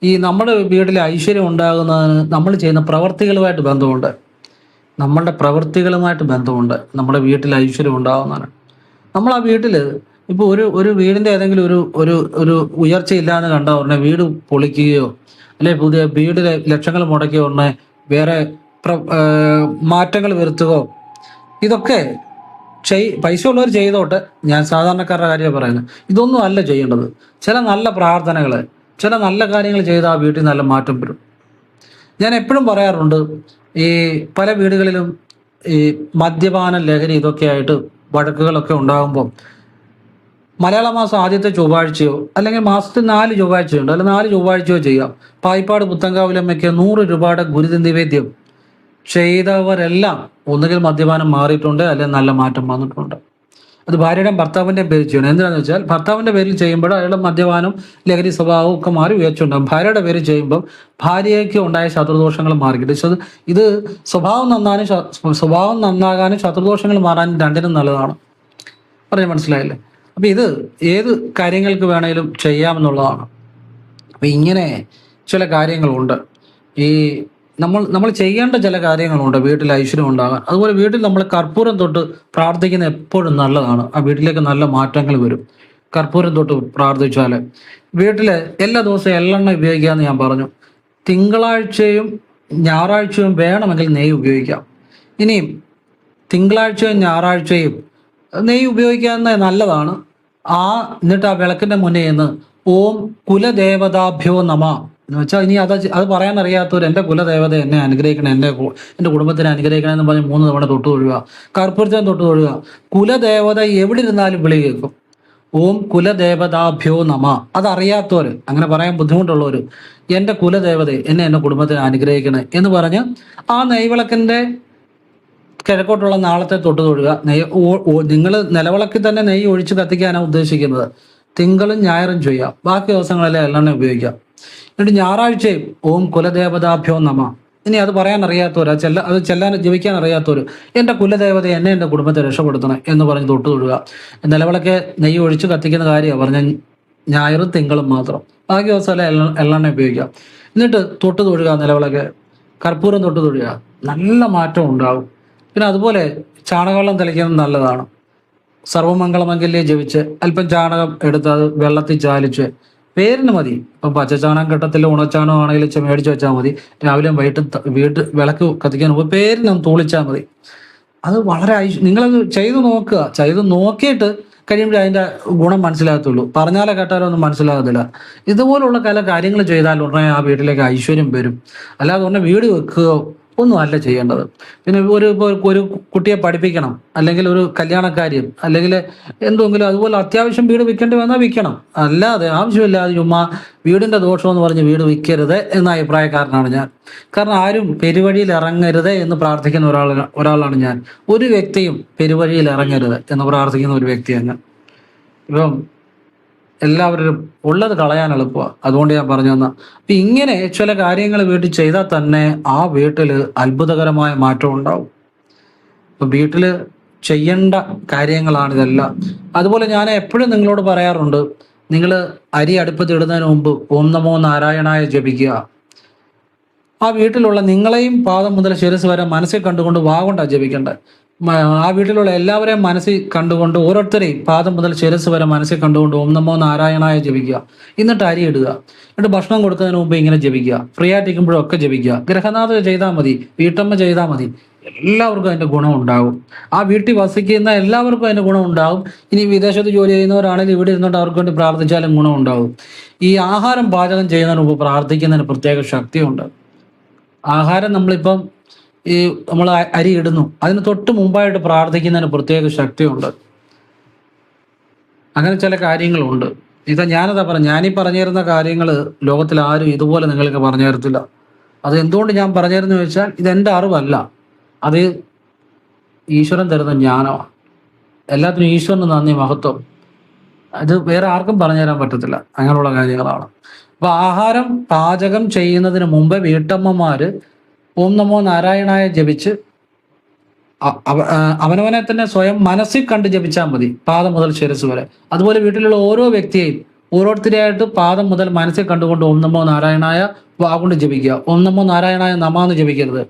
Speaker 1: ഈ നമ്മുടെ വീട്ടിലെ ഐശ്വര്യം ഉണ്ടാകുന്നതിന് നമ്മൾ ചെയ്യുന്ന പ്രവർത്തികളുമായിട്ട് ബന്ധമുണ്ട്. നമ്മളുടെ പ്രവൃത്തികളുമായിട്ട് ബന്ധമുണ്ട് നമ്മുടെ വീട്ടിൽ ഐശ്വര്യം ഉണ്ടാകുന്നതിന്. നമ്മൾ ആ വീട്ടിൽ ഇപ്പോൾ ഒരു വീടിൻ്റെ ഏതെങ്കിലും ഒരു ഉയർച്ചയില്ലാന്ന് കണ്ട ഉടനെ വീട് പൊളിക്കുകയോ അല്ലെ പുതിയ വീടിലെ ലക്ഷങ്ങൾ മുടക്കിയ ഉടനെ വേറെ മാറ്റങ്ങൾ വരുത്തുകയോ, ഇതൊക്കെ പൈസ ഉള്ളവർ ചെയ്തോട്ടെ. ഞാൻ സാധാരണക്കാരുടെ കാര്യമാണ് പറയുന്നത്. ഇതൊന്നും അല്ല ചെയ്യേണ്ടത്. ചില നല്ല പ്രാർത്ഥനകൾ, ചില നല്ല കാര്യങ്ങൾ ചെയ്ത് ആ വീട്ടിൽ നല്ല മാറ്റം വരും. ഞാൻ എപ്പോഴും പറയാറുണ്ട്, ഈ പല വീടുകളിലും ഈ മദ്യപാന ലഹരി ഇതൊക്കെ ആയിട്ട് വഴക്കുകളൊക്കെ ഉണ്ടാകുമ്പോൾ മലയാള മാസം ആദ്യത്തെ ചൊവ്വാഴ്ചയോ അല്ലെങ്കിൽ മാസത്തിൽ 4 ചൊവ്വാഴ്ചയുണ്ട്, അല്ലെങ്കിൽ 4 ചൊവ്വാഴ്ചയോ ചെയ്യാം. പായിപ്പാട് പുത്തൻകാവിലമ്മയ്ക്ക് 100 രൂപയുടെ ഗുരുനിവേദ്യം ചെയ്തവരെല്ലാം ഒന്നുകിൽ മദ്യപാനം മാറിയിട്ടുണ്ട്, അല്ലെങ്കിൽ നല്ല മാറ്റം വന്നിട്ടുണ്ട്. അത് ഭാര്യയുടെയും ഭർത്താവിൻ്റെയും പേരിൽ ചെയ്യണം. എന്തിനാണെന്ന് വെച്ചാൽ ഭർത്താവിൻ്റെ പേരിൽ ചെയ്യുമ്പോൾ അയാളുടെ മദ്യപാനം ലഹരി സ്വഭാവം ഒക്കെ മാറി ഉയർച്ചുണ്ടാകും. ഭാര്യയുടെ പേരിൽ ചെയ്യുമ്പോൾ ഭാര്യയ്ക്ക് ഉണ്ടായ ശത്രുദോഷങ്ങൾ മാറിക്കിട്ടും. ഇത് സ്വഭാവം നന്നാകാനും ശത്രുദോഷങ്ങൾ മാറാനും രണ്ടിനും നല്ലതാണ്. പറഞ്ഞ് മനസ്സിലായില്ലേ? അപ്പം ഇത് ഏത് കാര്യങ്ങൾക്ക് വേണേലും ചെയ്യാമെന്നുള്ളതാണ്. അപ്പം ഇങ്ങനെ ചില കാര്യങ്ങളുണ്ട്. ഈ നമ്മൾ ചെയ്യേണ്ട ചില കാര്യങ്ങളുണ്ട് വീട്ടിൽ ഐശ്വര്യം ഉണ്ടാകാൻ. അതുപോലെ വീട്ടിൽ നമ്മൾ കർപ്പൂരം തൊട്ട് പ്രാർത്ഥിക്കുന്ന എപ്പോഴും നല്ലതാണ്. ആ വീട്ടിലേക്ക് നല്ല മാറ്റങ്ങൾ വരും. കർപ്പൂരം തൊട്ട് പ്രാർത്ഥിച്ചാൽ വീട്ടിൽ എല്ലാ ദിവസവും എള്ളെണ്ണ ഉപയോഗിക്കാമെന്ന് ഞാൻ പറഞ്ഞു. തിങ്കളാഴ്ചയും ഞായറാഴ്ചയും വേണമെങ്കിൽ നെയ്യ് ഉപയോഗിക്കാം. ഇനിയും തിങ്കളാഴ്ചയും ഞായറാഴ്ചയും നെയ്യ് ഉപയോഗിക്കുന്നത് നല്ലതാണ്. എന്നിട്ട് ആ വിളക്കിൻ്റെ മുന്നേ നിന്ന് ഓം കുലദേവതാഭ്യോ നമ എന്ന് വെച്ചാൽ, ഇനി അത് പറയാൻ അറിയാത്തവർ എൻ്റെ കുലദേവത എന്നെ അനുഗ്രഹിക്കണം, എൻ്റെ കുടുംബത്തിനെ അനുഗ്രഹിക്കണം എന്ന് പറഞ്ഞ് 3 തവണ തൊട്ട് തൊഴുക. കർപ്പൂരത്തിന് തൊട്ട് തൊഴുക. കുലദേവത എവിടെ ഇരുന്നാലും വിളി കേൾക്കും. ഓം കുലദേവതാഭ്യോ നമ. അതറിയാത്തവർ, അങ്ങനെ പറയാൻ ബുദ്ധിമുട്ടുള്ളവർ, എൻ്റെ കുലദേവതയെ എൻ്റെ കുടുംബത്തിനെ അനുഗ്രഹിക്കണേ എന്ന് പറഞ്ഞ് ആ നെയ്വിളക്കിൻ്റെ കിഴക്കോട്ടുള്ള നാളത്തെ തൊട്ട് തൊഴുക. നിങ്ങൾ നിലവിളക്കിൽ തന്നെ നെയ്യ് ഒഴിച്ച് കത്തിക്കാനാണ് ഉദ്ദേശിക്കുന്നത്. തിങ്കളും ഞായറും ചെയ്യാം. ബാക്കി ദിവസങ്ങളെല്ലാം എള്ളെണ്ണ ഉപയോഗിക്കാം. എന്നിട്ട് ഞായറാഴ്ചയും ഓം കുലദേവതാഭ്യോ നമ. ഇനി അത് പറയാൻ അറിയാത്തവർ, അത് ചെല്ലാൻ ജപിക്കാൻ അറിയാത്തവർ, എൻ്റെ കുലദേവത എൻ്റെ കുടുംബത്തെ രക്ഷപ്പെടുത്തണം എന്ന് പറഞ്ഞ് തൊട്ട് തൊഴുക. നിലവിളക്ക് നെയ്യ് ഒഴിച്ച് കത്തിക്കുന്ന കാര്യമാണ് പറഞ്ഞ ഞായറും തിങ്കളും മാത്രം. ബാക്കി ദിവസമെല്ലാം എള്ളെണ്ണ ഉപയോഗിക്കാം. എന്നിട്ട് തൊട്ട് തൊഴുക. നിലവിളക്ക് കർപ്പൂരം തൊട്ട് തൊഴുക. നല്ല മാറ്റം ഉണ്ടാകും. പിന്നെ അതുപോലെ ചാണകവെള്ളം തെളിക്കുന്നത് നല്ലതാണ്. സർവമംഗളമംഗല്യം ജപിച്ച് അല്പം ചാണകം എടുത്ത് അത് വെള്ളത്തിൽ ചാലിച്ച് പേരിന് മതി. ഇപ്പം പച്ചച്ചാണകം ഘട്ടത്തിൽ ഉണച്ചാണകം ആണെങ്കിലും മേടിച്ച് വെച്ചാൽ മതി. രാവിലെയും വൈകിട്ടും വിളക്ക് കത്തിക്കാൻ മുമ്പ് പേരിനൊന്ന് തൂളിച്ചാൽ മതി. അത് വളരെ നിങ്ങളത് ചെയ്ത് നോക്കുക. ചെയ്ത് നോക്കിയിട്ട് കഴിയുമ്പോഴേ അതിൻ്റെ ഗുണം മനസ്സിലാകത്തുള്ളൂ. പറഞ്ഞാലോ കേട്ടാലോ ഒന്നും മനസ്സിലാകത്തില്ല. ഇതുപോലുള്ള പല കാര്യങ്ങൾ ചെയ്താൽ ഉടനെ ആ വീട്ടിലേക്ക് ഐശ്വര്യം വരും. അല്ലാതെ ഉടനെ വീട് വെക്കുകയോ ഒന്നും അല്ല ചെയ്യേണ്ടത്. പിന്നെ ഇപ്പോൾ ഒരു കുട്ടിയെ പഠിപ്പിക്കണം, അല്ലെങ്കിൽ ഒരു കല്യാണക്കാര്യം, അല്ലെങ്കിൽ എന്തെങ്കിലും അതുപോലെ അത്യാവശ്യം വീട് വിൽക്കേണ്ടി വന്നാൽ വിൽക്കണം. അല്ലാതെ ആവശ്യമില്ലാതെ ചുമ്മാ വീടിൻ്റെ ദോഷമെന്ന് പറഞ്ഞ് വീട് വിൽക്കരുത് എന്ന അഭിപ്രായക്കാരനാണ് ഞാൻ. കാരണം ആരും പെരുവഴിയിൽ ഇറങ്ങരുത് എന്ന് പ്രാർത്ഥിക്കുന്ന ഒരാളാണ് ഞാൻ. ഒരു വ്യക്തിയും പെരുവഴിയിൽ ഇറങ്ങരുത് എന്ന് പ്രാർത്ഥിക്കുന്ന ഒരു വ്യക്തിയാണ് ഞാൻ. ഇപ്പം എല്ലാവരും ഉള്ളത് കളയാൻ എളുപ്പമാണ്. അതുകൊണ്ട് ഞാൻ പറഞ്ഞു തന്ന അപ്പം ഇങ്ങനെ ചില കാര്യങ്ങൾ വീട്ടിൽ ചെയ്താൽ തന്നെ ആ വീട്ടിൽ അത്ഭുതകരമായ മാറ്റം ഉണ്ടാവും. അപ്പം വീട്ടിൽ ചെയ്യേണ്ട കാര്യങ്ങളാണിതെല്ലാം. അതുപോലെ ഞാൻ എപ്പോഴും നിങ്ങളോട് പറയാറുണ്ട്, നിങ്ങൾ അരി അടുപ്പത്ത് ഇടുന്നതിന് മുമ്പ് ഓം നമോ നാരായണായ ജപിക്കുക. ആ വീട്ടിലുള്ള നിങ്ങളെയും പാദം മുതൽ ശിരസ് വരെ മനസ്സിൽ കണ്ടുകൊണ്ട് വാഗൊണ്ടാ ജപിക്കേണ്ടത്. ആ വീട്ടിലുള്ള എല്ലാവരെയും മനസ്സിൽ കണ്ടുകൊണ്ട് ഓരോരുത്തരെയും പാദം മുതൽ ശിരസ് വരെ മനസ്സിൽ കണ്ടുകൊണ്ട് ഓം നമോ നാരായണായ ജപിക്കുക. എന്നിട്ട് അരി ഇടുക. എന്നിട്ട് ഭക്ഷണം കൊടുക്കുന്നതിന് മുമ്പ് ഇങ്ങനെ ജപിക്കുക. ഫ്രീ ആയിട്ടിരിക്കുമ്പോഴൊക്കെ ജപിക്കുക. ഗൃഹനാഥ ചെയ്താൽ മതി, വീട്ടമ്മ ചെയ്താൽ മതി. എല്ലാവർക്കും അതിൻ്റെ ഗുണം ഉണ്ടാകും. ആ വീട്ടിൽ വസിക്കുന്ന എല്ലാവർക്കും അതിൻ്റെ ഗുണം ഉണ്ടാകും. ഇനി വിദേശത്ത് ജോലി ചെയ്യുന്നവരാണെങ്കിൽ ഇവിടെ ഇരുന്നുകൊണ്ട് അവർക്ക് വേണ്ടി പ്രാർത്ഥിച്ചാലും ഗുണം ഉണ്ടാകും. ഈ ആഹാരം പാചകം ചെയ്യുന്നതിന് മുമ്പ് പ്രാർത്ഥിക്കുന്നതിന് പ്രത്യേക ശക്തിയുണ്ട്. ആഹാരം നമ്മളിപ്പം നമ്മൾ അരി ഇടുന്നു, അതിന് തൊട്ട് മുമ്പായിട്ട് പ്രാർത്ഥിക്കുന്നതിന് പ്രത്യേക ശക്തിയുണ്ട്. അങ്ങനെ ചില കാര്യങ്ങളുണ്ട്. ഞാനതാ ഞാനീ പറഞ്ഞു തരുന്ന കാര്യങ്ങൾ ലോകത്തിൽ ആരും ഇതുപോലെ നിങ്ങൾക്ക് പറഞ്ഞു തരത്തില്ല. അത് എന്തുകൊണ്ട് ഞാൻ പറഞ്ഞു തരുന്നു വെച്ചാൽ ഇതെൻ്റെ അറിവല്ല, അത് ഈശ്വരൻ തരുന്ന ജ്ഞാനമാണ്. എല്ലാത്തിനും ഈശ്വരന് നന്ദി, മഹത്വം. അത് വേറെ ആർക്കും പറഞ്ഞു തരാൻ പറ്റത്തില്ല. അങ്ങനെയുള്ള കാര്യങ്ങളാണ്. അപ്പൊ ആഹാരം പാചകം ചെയ്യുന്നതിന് മുമ്പ് വീട്ടമ്മമാര് ഓം നമോ നാരായണായ ജപിച്ച് അവനവനെ തന്നെ സ്വയം മനസ്സിൽ കണ്ട് ജപിച്ചാൽ മതി, പാദം മുതൽ ശിരസ് വരെ. അതുപോലെ വീട്ടിലുള്ള ഓരോ വ്യക്തിയെയും ഓരോരുത്തരെയായിട്ട് പാദം മുതൽ മനസ്സിൽ കണ്ടുകൊണ്ട് ഓം നമോ നാരായണായ വാഗുകൊണ്ട് ജപിക്കുക. ഓം നമോ നാരായണായ നമാന്ന് ജപിക്കരുത്.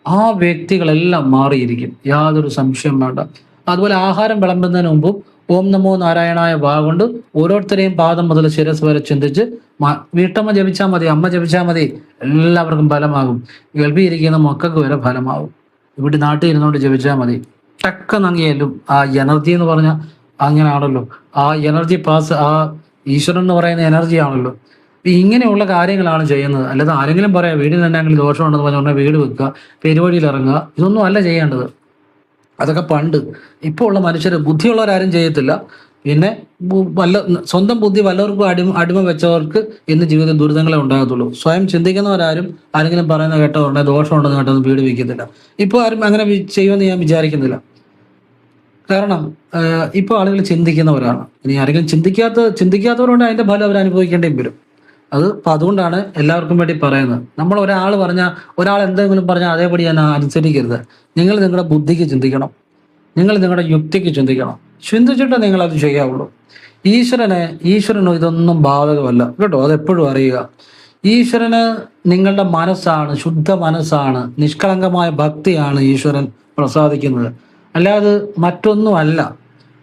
Speaker 1: ആ വ്യക്തികളെല്ലാം മാറിയിരിക്കും, യാതൊരു സംശയം വേണ്ട. അതുപോലെ ആഹാരം വിളമ്പുന്നതിന് മുമ്പും ഓം നമോ നാരായണായ വാഗുകൊണ്ട് ഓരോരുത്തരെയും പാദം മുതൽ ശിരസ് വരെ ചിന്തിച്ച് വീട്ടമ്മ ജപിച്ചാൽ മതി, അമ്മ ജപിച്ചാൽ മതി, എല്ലാവർക്കും ഫലമാകും. ഗൾഫിൽ ഇരിക്കുന്ന മക്കൾക്ക് വരെ ഫലമാകും. ഇവിടെ നാട്ടിൽ ഇരുന്നുകൊണ്ട് ജപിച്ചാൽ മതി, ടക്കെന്നങ്ങിയാലും ആ എനർജി എന്ന് പറഞ്ഞാൽ അങ്ങനെയാണല്ലോ. ആ എനർജി പാസ്, ആ ഈശ്വരൻ എന്ന് പറയുന്ന എനർജി ആണല്ലോ. ഇങ്ങനെയുള്ള കാര്യങ്ങളാണ് ചെയ്യുന്നത്. അല്ലാതെ ആരെങ്കിലും പറയാം വീടിന് തന്നെ ദോഷമുണ്ടെന്ന് പറഞ്ഞാൽ വീട് വെക്കുക, പെരുവഴിയിൽ ഇറങ്ങുക, ഇതൊന്നും അല്ല ചെയ്യേണ്ടത്. അതൊക്കെ പണ്ട്. ഇപ്പോൾ ഉള്ള മനുഷ്യർ, ബുദ്ധിയുള്ളവരാരും ചെയ്യത്തില്ല. പിന്നെ സ്വന്തം ബുദ്ധി വല്ലവർക്കും അടിമ വെച്ചവർക്ക് ഇന്ന് ജീവിതത്തിൽ ദുരിതങ്ങളെ ഉണ്ടാകത്തുള്ളൂ. സ്വയം ചിന്തിക്കുന്നവരാരും ആരെങ്കിലും പറയുന്ന കേട്ടവരുണ്ടെ ദോഷമുണ്ടെന്ന് കേട്ടൊന്നും വീട് വയ്ക്കത്തില്ല. ഇപ്പോൾ ആരും അങ്ങനെ ചെയ്യുമെന്ന് ഞാൻ വിചാരിക്കുന്നില്ല. കാരണം ഇപ്പോൾ ആളുകൾ ചിന്തിക്കുന്നവരാണ്. ഇനി ആരെങ്കിലും ചിന്തിക്കാത്തവരുണ്ട്, അതിന്റെ ഫലം അവർ അനുഭവിക്കേണ്ടിയും വരും. അതുകൊണ്ടാണ് എല്ലാവർക്കും വേണ്ടി പറയുന്നത്. നമ്മൾ ഒരാൾ എന്തെങ്കിലും പറഞ്ഞാൽ അതേപടി ഞാൻ അനുസരിക്കരുത്. നിങ്ങൾ നിങ്ങളുടെ ബുദ്ധിക്ക് ചിന്തിക്കണം, നിങ്ങൾ നിങ്ങളുടെ യുക്തിക്ക് ചിന്തിക്കണം. ചിന്തിച്ചിട്ട് നിങ്ങൾ അത് ചെയ്യാവുള്ളൂ. ഈശ്വരന് ഇതൊന്നും ബാധകമല്ല കേട്ടോ, അതെപ്പോഴും അറിയുക. ഈശ്വരന് നിങ്ങളുടെ മനസ്സാണ്, ശുദ്ധ മനസ്സാണ്, നിഷ്കളങ്കമായ ഭക്തിയാണ് ഈശ്വരൻ പ്രസാദിക്കുന്നത്, അല്ലാതെ മറ്റൊന്നും അല്ല.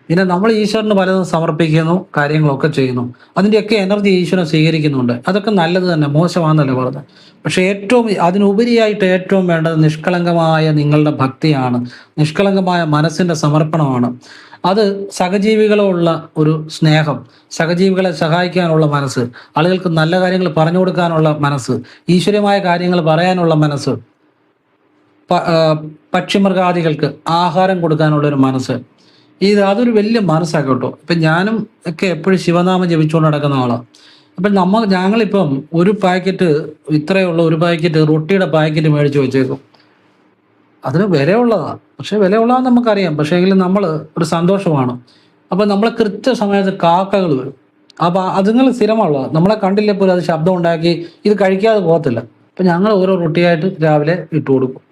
Speaker 1: പിന്നെ നമ്മൾ ഈശ്വരന് പലതും സമർപ്പിക്കുന്നു, കാര്യങ്ങളൊക്കെ ചെയ്യുന്നു, അതിൻ്റെയൊക്കെ എനർജി ഈശ്വരൻ സ്വീകരിക്കുന്നുണ്ട്. അതൊക്കെ നല്ലത് തന്നെ, മോശമാണെന്നല്ല പറഞ്ഞത്. പക്ഷെ അതിനുപരിയായിട്ട് ഏറ്റവും വേണ്ടത് നിഷ്കളങ്കമായ നിങ്ങളുടെ ഭക്തിയാണ്, നിഷ്കളങ്കമായ മനസ്സിന്റെ സമർപ്പണമാണ്. അത് സഹജീവികളുള്ള ഒരു സ്നേഹം, സഹജീവികളെ സഹായിക്കാനുള്ള മനസ്സ്, ആളുകൾക്ക് നല്ല കാര്യങ്ങൾ പറഞ്ഞു കൊടുക്കാനുള്ള മനസ്സ്, ഈശ്വരമായ കാര്യങ്ങൾ പറയാനുള്ള മനസ്സ്, പക്ഷിമൃഗാദികൾക്ക് ആഹാരം കൊടുക്കാനുള്ളൊരു മനസ്സ്, അതൊരു വലിയ മനസ്സാണ് കേട്ടോ. ഇപ്പം ഞാനും ഒക്കെ എപ്പോഴും ശിവനാമം ജപിച്ചുകൊണ്ട് നടക്കുന്ന ആളാണ്. അപ്പം ഞങ്ങളിപ്പം ഒരു പാക്കറ്റ് റൊട്ടിയുടെ പാക്കറ്റ് മേടിച്ച് വെച്ചേക്കും. അതിന് വിലയുള്ളതാണ്, പക്ഷെ വിലയുള്ളതെന്ന് നമുക്കറിയാം. പക്ഷേ എങ്കിലും നമ്മൾ ഒരു സന്തോഷമാണ്. അപ്പം നമ്മളെ കൃത്യസമയത്ത് കാക്കകൾ വരും. അപ്പം അതുങ്ങൾ സ്ഥിരമുള്ളത്, നമ്മളെ കണ്ടില്ലേ പോലും അത് ശബ്ദം ഉണ്ടാക്കി ഇത് കഴിക്കാതെ പോകത്തില്ല. അപ്പം ഞങ്ങൾ ഓരോ റൊട്ടിയായിട്ട് രാവിലെ ഇട്ട് കൊടുക്കും.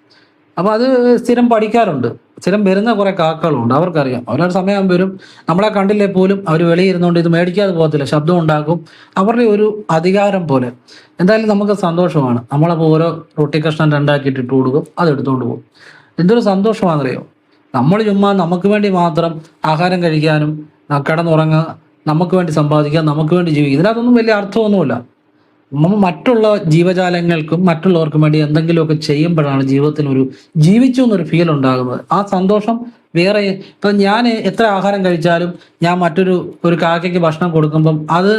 Speaker 1: അപ്പം അത് സ്ഥിരം പഠിക്കാറുണ്ട്. സ്ഥിരം വരുന്ന കുറെ കാക്കകളുണ്ട്, അവർക്കറിയാം. അവരൊരു സമയം വരും, നമ്മളെ കണ്ടില്ലേ പോലും അവർ വെളിയിരുന്നുകൊണ്ട് ഇത് മേടിക്കാതെ പോകത്തില്ല, ശബ്ദം ഉണ്ടാക്കും. അവരുടെ ഒരു അധികാരം പോലെ. എന്തായാലും നമുക്ക് സന്തോഷമാണ്. നമ്മളപ്പോൾ ഓരോ റൊട്ടി കഷ്ണം രണ്ടാക്കിയിട്ട് ഇട്ട് കൊടുക്കും, അത് എടുത്തുകൊണ്ട് പോകും. എന്തൊരു സന്തോഷമാണെന്നറിയോ. നമ്മൾ ചുമ്മാ നമുക്ക് വേണ്ടി മാത്രം ആഹാരം കഴിക്കാനും കിടന്നുറങ്ങുക, നമുക്ക് വേണ്ടി സമ്പാദിക്കുക, നമുക്ക് വേണ്ടി ജീവിക്കുക, ഇതിനകത്തൊന്നും വലിയ അർത്ഥമൊന്നുമില്ല. മറ്റുള്ള ജീവജാലങ്ങൾക്കും മറ്റുള്ളവർക്കും വേണ്ടി എന്തെങ്കിലുമൊക്കെ ചെയ്യുമ്പോഴാണ് ജീവിതത്തിൽ ജീവിച്ചു എന്നൊരു ഫീൽ ഉണ്ടാകുന്നത്. ആ സന്തോഷം വേറെ. ഇപ്പം ഞാൻ എത്ര ആഹാരം കഴിച്ചാലും ഞാൻ ഒരു കാക്കയ്ക്ക് ഭക്ഷണം കൊടുക്കുമ്പം അത്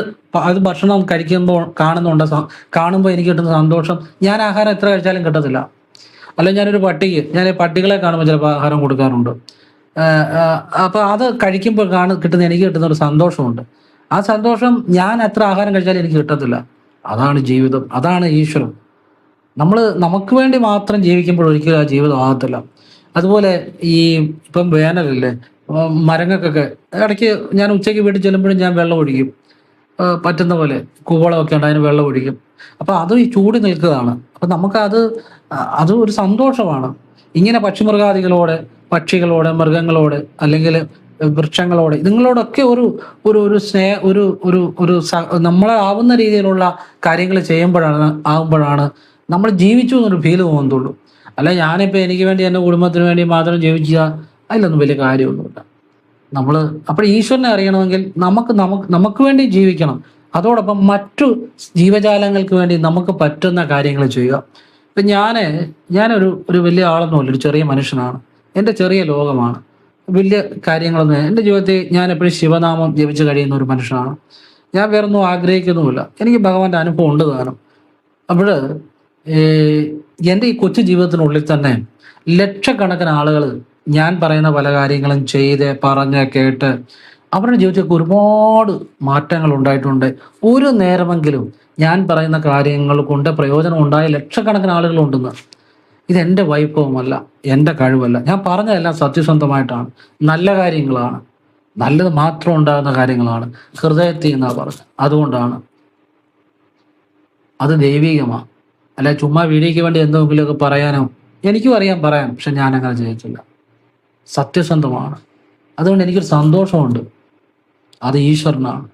Speaker 1: ഭക്ഷണം കഴിക്കുമ്പോൾ കാണുമ്പോൾ എനിക്ക് കിട്ടുന്ന സന്തോഷം ഞാൻ ആഹാരം എത്ര കഴിച്ചാലും കിട്ടത്തില്ല. അല്ലെങ്കിൽ ഞാൻ ഈ പട്ടികളെ കാണുമ്പോൾ ചിലപ്പോൾ ആഹാരം കൊടുക്കാറുണ്ട്. അപ്പോൾ അത് കഴിക്കുമ്പോൾ എനിക്ക് കിട്ടുന്ന ഒരു സന്തോഷമുണ്ട്. ആ സന്തോഷം ഞാൻ എത്ര ആഹാരം കഴിച്ചാലും എനിക്ക് കിട്ടത്തില്ല. അതാണ് ജീവിതം, അതാണ് ഈശ്വരം. നമ്മൾ നമുക്ക് വേണ്ടി മാത്രം ജീവിക്കുമ്പോൾ ഒരിക്കലും ആ ജീവിതം ആകത്തില്ല. അതുപോലെ ഈ ഇപ്പം വേനലല്ലേ, മരങ്ങൾക്കൊക്കെ ഇടയ്ക്ക് ഞാൻ ഉച്ചയ്ക്ക് വീട്ടിൽ ചെല്ലുമ്പോഴും ഞാൻ വെള്ളം ഒഴിക്കും. പറ്റുന്ന പോലെ കൂവളമൊക്കെ ഉണ്ട്, അതിന് വെള്ളം ഒഴിക്കും. അപ്പം അതും ഈ ചൂടി നിൽക്കുകയാണ്. അപ്പം നമുക്കത് അത് ഒരു സന്തോഷമാണ്. ഇങ്ങനെ പക്ഷിമൃഗാദികളോട്, പക്ഷികളോട്, മൃഗങ്ങളോട്, അല്ലെങ്കിൽ വൃക്ഷങ്ങളോട്, ഇതുങ്ങളോടൊക്കെ ഒരു ഒരു ഒരു സ്നേഹ ഒരു ഒരു ഒരു നമ്മളെ ആവുന്ന രീതിയിലുള്ള കാര്യങ്ങൾ ആകുമ്പോഴാണ് നമ്മൾ ജീവിച്ചു എന്നൊരു ഫീല് തോന്നത്തുള്ളൂ. അല്ല ഞാനിപ്പോൾ എനിക്ക് വേണ്ടി എൻ്റെ കുടുംബത്തിന് വേണ്ടി മാത്രം ജീവിക്കുക, അതിലൊന്നും വലിയ കാര്യമൊന്നുമില്ല. നമ്മൾ അപ്പോൾ ഈശ്വരനെ അറിയണമെങ്കിൽ നമുക്ക് വേണ്ടി ജീവിക്കണം. അതോടൊപ്പം മറ്റു ജീവജാലങ്ങൾക്ക് വേണ്ടി നമുക്ക് പറ്റുന്ന കാര്യങ്ങൾ ചെയ്യുക. ഇപ്പം ഞാനൊരു വലിയ ആളൊന്നുമല്ല, ഒരു ചെറിയ മനുഷ്യനാണ്. എൻ്റെ ചെറിയ ലോകമാണ്. വലിയ കാര്യങ്ങളൊന്നും എൻ്റെ ജീവിതത്തിൽ ഞാൻ എപ്പോഴും ശിവനാമം ജപിച്ച് കഴിയുന്ന ഒരു മനുഷ്യനാണ്. ഞാൻ വേറൊന്നും ആഗ്രഹിക്കുന്നുമില്ല. എനിക്ക് ഭഗവാന്റെ അനുഭവം ഉണ്ട് താനും. അപ്പോൾ എൻ്റെ ഈ കൊച്ചു ജീവിതത്തിനുള്ളിൽ തന്നെ ലക്ഷക്കണക്കിന് ആളുകൾ ഞാൻ പറയുന്ന പല കാര്യങ്ങളും ചെയ്ത് പറഞ്ഞ് കേട്ട് അവരുടെ ജീവിതത്തിലേക്ക് ഒരുപാട് മാറ്റങ്ങൾ ഉണ്ടായിട്ടുണ്ട്. ഒരു നേരമെങ്കിലും ഞാൻ പറയുന്ന കാര്യങ്ങൾ കൊണ്ട് പ്രയോജനം ഉണ്ടായ ലക്ഷക്കണക്കിന് ആളുകളുണ്ടെന്ന്. ഇതെൻ്റെ വൈഭവമല്ല, എൻ്റെ കഴിവല്ല. ഞാൻ പറഞ്ഞതെല്ലാം സത്യസന്ധമായിട്ടാണ്, നല്ല കാര്യങ്ങളാണ്, നല്ലത് മാത്രം ഉണ്ടാകുന്ന കാര്യങ്ങളാണ്, ഹൃദയത്തിൽ നിന്നാണ് പറഞ്ഞത്. അതുകൊണ്ടാണ് അത് ദൈവികമാണ്. അല്ല ചുമ്മാ വീഡിയോയ്ക്ക് വേണ്ടി എന്തെങ്കിലുമൊക്കെ പറയാനോ എനിക്കും അറിയാൻ പറയാൻ, പക്ഷെ ഞാൻ അങ്ങനെ ചെയ്തിട്ടില്ല. സത്യസന്ധമാണ്. അതുകൊണ്ട് എനിക്കൊരു സന്തോഷമുണ്ട്. അത് ഈശ്വരനാണ്.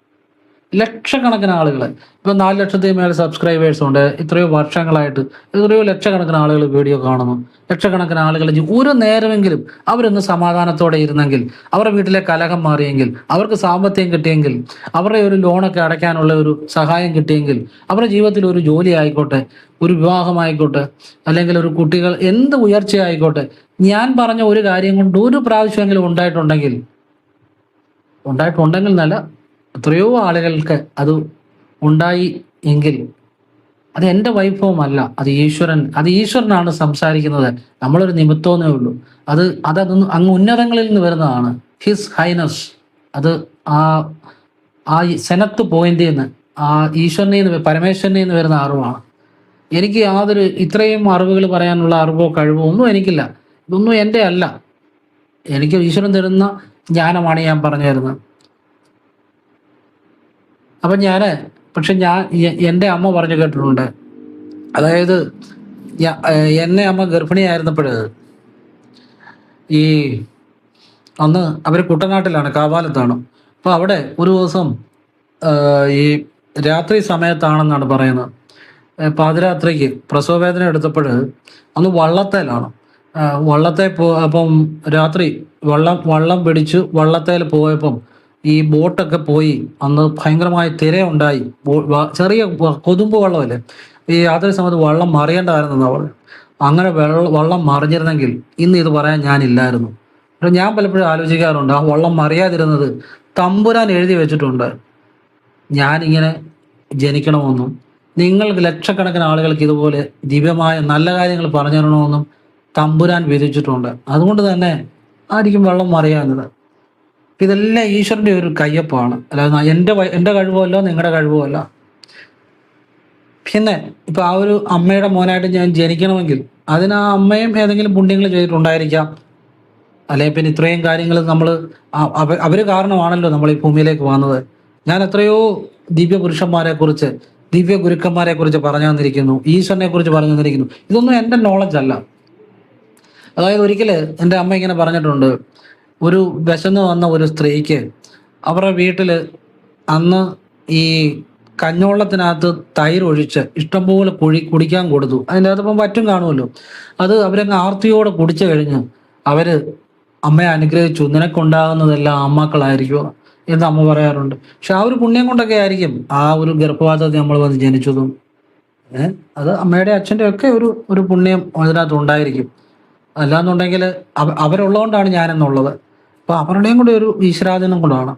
Speaker 1: ലക്ഷക്കണക്കിന് ആളുകൾ, ഇപ്പം 4 ലക്ഷത്തിൽ മേലെ സബ്സ്ക്രൈബേഴ്സ് ഉണ്ട്. എത്രയോ വർഷങ്ങളായിട്ട് എത്രയോ ലക്ഷക്കണക്കിന് ആളുകൾ വീഡിയോ കാണുന്നു. ലക്ഷക്കണക്കിന് ആളുകൾ ഒരു നേരമെങ്കിലും അവരൊന്ന് സമാധാനത്തോടെ ഇരുന്നെങ്കിൽ, അവരുടെ വീട്ടിലെ കലഹം മാറിയെങ്കിൽ, അവർക്ക് സാമ്പത്തികം കിട്ടിയെങ്കിൽ, അവരുടെ ഒരു ലോണൊക്കെ അടയ്ക്കാനുള്ള ഒരു സഹായം കിട്ടിയെങ്കിൽ, അവരുടെ ജീവിതത്തിൽ ഒരു ജോലി ആയിക്കോട്ടെ, ഒരു വിവാഹമായിക്കോട്ടെ, അല്ലെങ്കിൽ ഒരു കുട്ടികൾ എന്ത് ഉയർച്ചയായിക്കോട്ടെ, ഞാൻ പറഞ്ഞ ഒരു കാര്യം കൊണ്ട് ഒരു പ്രാവശ്യമെങ്കിലും ഉണ്ടായിട്ടുണ്ടെങ്കിൽ എന്നല്ല, എത്രയോ ആളുകൾക്ക് അത് ഉണ്ടായി എങ്കിൽ അത് എൻ്റെ വൈഭവമല്ല, അത് ഈശ്വരനാണ് സംസാരിക്കുന്നത്. നമ്മളൊരു നിമിത്തമെന്നേ ഉള്ളൂ. അതൊന്നും അങ്ങ് ഉന്നതങ്ങളിൽ നിന്ന് വരുന്നതാണ്. ഹിസ് ഹൈനസ്, അത് ആ സെനത്ത് പോയിന്റിൽ നിന്ന്, ആ ഈശ്വരനിൽ നിന്ന്, പരമേശ്വരനിൽ നിന്ന് വരുന്ന അറിവാണ്. എനിക്ക് ഇത്രയും അറിവുകൾ പറയാനുള്ള അറിവോ കഴിവോ ഒന്നും എനിക്കില്ല. ഇതൊന്നും എൻ്റെ അല്ല. എനിക്ക് ഈശ്വരൻ തരുന്ന ജ്ഞാനമാണ് ഞാൻ പറഞ്ഞു തരുന്നത്. അപ്പം എൻ്റെ അമ്മ പറഞ്ഞു കേട്ടിട്ടുണ്ട്. അതായത് എന്നെ അമ്മ ഗർഭിണിയായിരുന്നപ്പോൾ ഈ അന്ന് അവർ കുട്ടനാട്ടിലാണ്, കാവാലത്താണ്. അപ്പോൾ അവിടെ ഒരു ദിവസം ഈ രാത്രി സമയത്താണെന്നാണ് പറയുന്നത്, പാതിരാത്രിക്ക് പ്രസവവേദന എടുത്തപ്പോൾ അന്ന് വള്ളത്തേലാണ്. അപ്പം രാത്രി വള്ളം പിടിച്ച് വള്ളത്തേൽ പോയപ്പം ഈ ബോട്ടൊക്കെ പോയി. അന്ന് ഭയങ്കരമായ തിരയുണ്ടായി. ചെറിയ കൊതുമ്പ് വള്ളമല്ലേ, ഈ യാത്ര സമയത്ത് വള്ളം മറിയേണ്ടതായിരുന്നു അവൾ. അങ്ങനെ വള്ളം മറിഞ്ഞിരുന്നെങ്കിൽ ഇന്ന് ഇത് പറയാൻ ഞാനില്ലായിരുന്നു. പക്ഷെ ഞാൻ പലപ്പോഴും ആലോചിക്കാറുണ്ട്, ആ വള്ളം മറിയാതിരുന്നത് തമ്പുരാൻ എഴുതി വെച്ചിട്ടുണ്ട്. ഞാനിങ്ങനെ ജനിക്കണമെന്നും നിങ്ങൾക്ക് ലക്ഷക്കണക്കിന് ആളുകൾക്ക് ഇതുപോലെ ദിവ്യമായ നല്ല കാര്യങ്ങൾ പറഞ്ഞു തരണമെന്നും തമ്പുരാൻ വിധിച്ചിട്ടുണ്ട്. അതുകൊണ്ട് തന്നെ ആയിരിക്കും വെള്ളം മറിയാഞ്ഞത്. ഇതെല്ലാം ഈശ്വരൻ്റെ ഒരു കയ്യൊപ്പാണ്, അല്ലാതെ എൻ്റെ കഴിവല്ല, നിങ്ങളുടെ കഴിവല്ല. പിന്നെ ഇപ്പം ആ ഒരു അമ്മയുടെ മോനായിട്ട് ഞാൻ ജനിക്കണമെങ്കിൽ അതിന് ആ അമ്മയും ഏതെങ്കിലും പുണ്യങ്ങൾ ചെയ്തിട്ടുണ്ടായിരിക്കാം. അല്ലെങ്കിൽ പിന്നെ ഇത്രയും കാര്യങ്ങൾ അവർ കാരണമാണല്ലോ നമ്മൾ ഈ ഭൂമിയിലേക്ക് വന്നത്. ഞാൻ എത്രയോ ദിവ്യ പുരുഷന്മാരെ കുറിച്ച്, ദിവ്യ ഗുരുക്കന്മാരെ കുറിച്ച് പറഞ്ഞു തന്നിരിക്കുന്നു, ഈശ്വരനെ കുറിച്ച് പറഞ്ഞു തന്നിരിക്കുന്നു. ഇതൊന്നും എൻ്റെ നോളജ് അല്ല. അതായത് ഒരിക്കൽ എൻ്റെ അമ്മ ഇങ്ങനെ പറഞ്ഞിട്ടുണ്ട്, ഒരു വിശന്ന് വന്ന ഒരു സ്ത്രീക്ക് അവരുടെ വീട്ടിൽ അന്ന് ഈ കഞ്ഞോളത്തിനകത്ത് തൈര് ഒഴിച്ച് ഇഷ്ടംപോലെ കുടിക്കാൻ കൊടുത്തു. അതിൻ്റെ അകത്തിപ്പം പറ്റും കാണുമല്ലോ. അത് അവരങ്ങ് ആർത്തിയോടെ കുടിച്ചു കഴിഞ്ഞ് അമ്മയെ അനുഗ്രഹിച്ചു. നിനക്കുണ്ടാകുന്നതെല്ലാം അമ്മക്കളായിരിക്കുമോ എന്ന് അമ്മ പറയാറുണ്ട്. പക്ഷെ ആ ഒരു പുണ്യം കൊണ്ടൊക്കെ ആയിരിക്കും ആ ഒരു ഗർഭപാത്രത്തിൽ നമ്മൾ വന്ന് ജനിച്ചതും. അത് അമ്മയുടെ അച്ഛൻ്റെ ഒക്കെ ഒരു പുണ്യം അതിനകത്ത് ഉണ്ടായിരിക്കും. അല്ലാന്നുണ്ടെങ്കിൽ അവരുള്ളതുകൊണ്ടാണ് ഞാനെന്നുള്ളത്. അപ്പോൾ അവരുടെയും കൂടെ ഒരു ഈശ്വരാധീനം കൊണ്ടാണ്.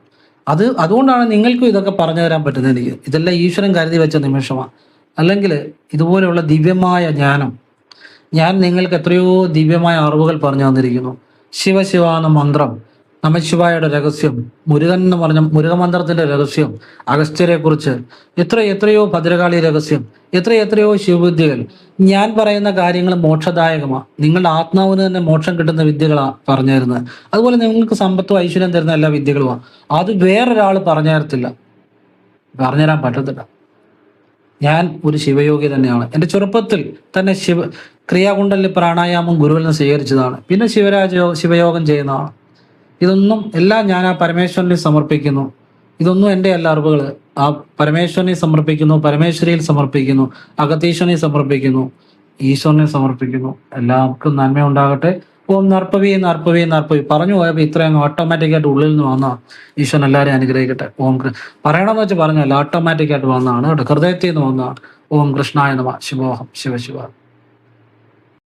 Speaker 1: അതുകൊണ്ടാണ് നിങ്ങൾക്കും ഇതൊക്കെ പറഞ്ഞു തരാൻ പറ്റുന്നത്. എനിക്ക് ഇതെല്ലാം ഈശ്വരൻ കരുതി വെച്ച നിമിഷമാണ്. അല്ലെങ്കിൽ ഇതുപോലെയുള്ള ദിവ്യമായ ജ്ഞാനം ഞാൻ നിങ്ങൾക്ക് എത്രയോ ദിവ്യമായ അറിവുകൾ പറഞ്ഞു തന്നിരിക്കുന്നു. ശിവശിവ എന്ന മന്ത്രം, നമശിവായുടെ രഹസ്യം, മുരുകൻ എന്ന് പറഞ്ഞ മുരുകമന്ത്രത്തിന്റെ രഹസ്യം, അഗസ്ത്യരെ കുറിച്ച് എത്രയോ ഭദ്രകാളി രഹസ്യം, എത്രയോ ശിവവിദ്യകൾ. ഞാൻ പറയുന്ന കാര്യങ്ങൾ മോക്ഷദായകമാണ്. നിങ്ങളുടെ ആത്മാവിന് തന്നെ മോക്ഷം കിട്ടുന്ന വിദ്യകളാണ് പറഞ്ഞു തരുന്നത്. അതുപോലെ നിങ്ങൾക്ക് സമ്പത്തും ഐശ്വര്യം തരുന്ന എല്ലാ വിദ്യകളുമാണ്. അത് വേറൊരാൾ പറഞ്ഞു തരത്തില്ല, പറഞ്ഞുതരാൻ പറ്റത്തില്ല. ഞാൻ ഒരു ശിവയോഗി തന്നെയാണ്. എൻ്റെ ചെറുപ്പത്തിൽ തന്നെ ക്രിയാകുണ്ടലിൽ പ്രാണായാമം ഗുരുവിൽ നിന്ന് സ്വീകരിച്ചതാണ്. പിന്നെ ശിവയോഗം ചെയ്യുന്നതാണ്. ഇതൊന്നും എല്ലാം ഞാൻ ആ പരമേശ്വരനെ സമർപ്പിക്കുന്നു. ഇതൊന്നും എൻ്റെ എല്ലാ അറിവുകൾ ആ പരമേശ്വരനെ സമർപ്പിക്കുന്നു, പരമേശ്വരിയിൽ സമർപ്പിക്കുന്നു, അഗതീശ്വരനെ സമർപ്പിക്കുന്നു, ഈശ്വരനെ സമർപ്പിക്കുന്നു. എല്ലാവർക്കും നന്മ ഉണ്ടാകട്ടെ. ഓം നർപ്പവി നർപ്പവി നർപ്പവി പറഞ്ഞു പോയപ്പോൾ ഇത്രയും ഓട്ടോമാറ്റിക്കായിട്ട് ഉള്ളിൽ നിന്ന് വന്ന ഈശ്വരൻ എല്ലാവരെയും അനുഗ്രഹിക്കട്ടെ. ഓം പറയണമെന്ന് വെച്ച് പറഞ്ഞല്ല, ഓട്ടോമാറ്റിക്കായിട്ട് വന്നതാണ് കേട്ടോ, ഹൃദയത്തിൽ നിന്ന് വന്നതാണ്. ഓം കൃഷ്ണായ നമഃ. ശിവോഹം. ശിവശിവ.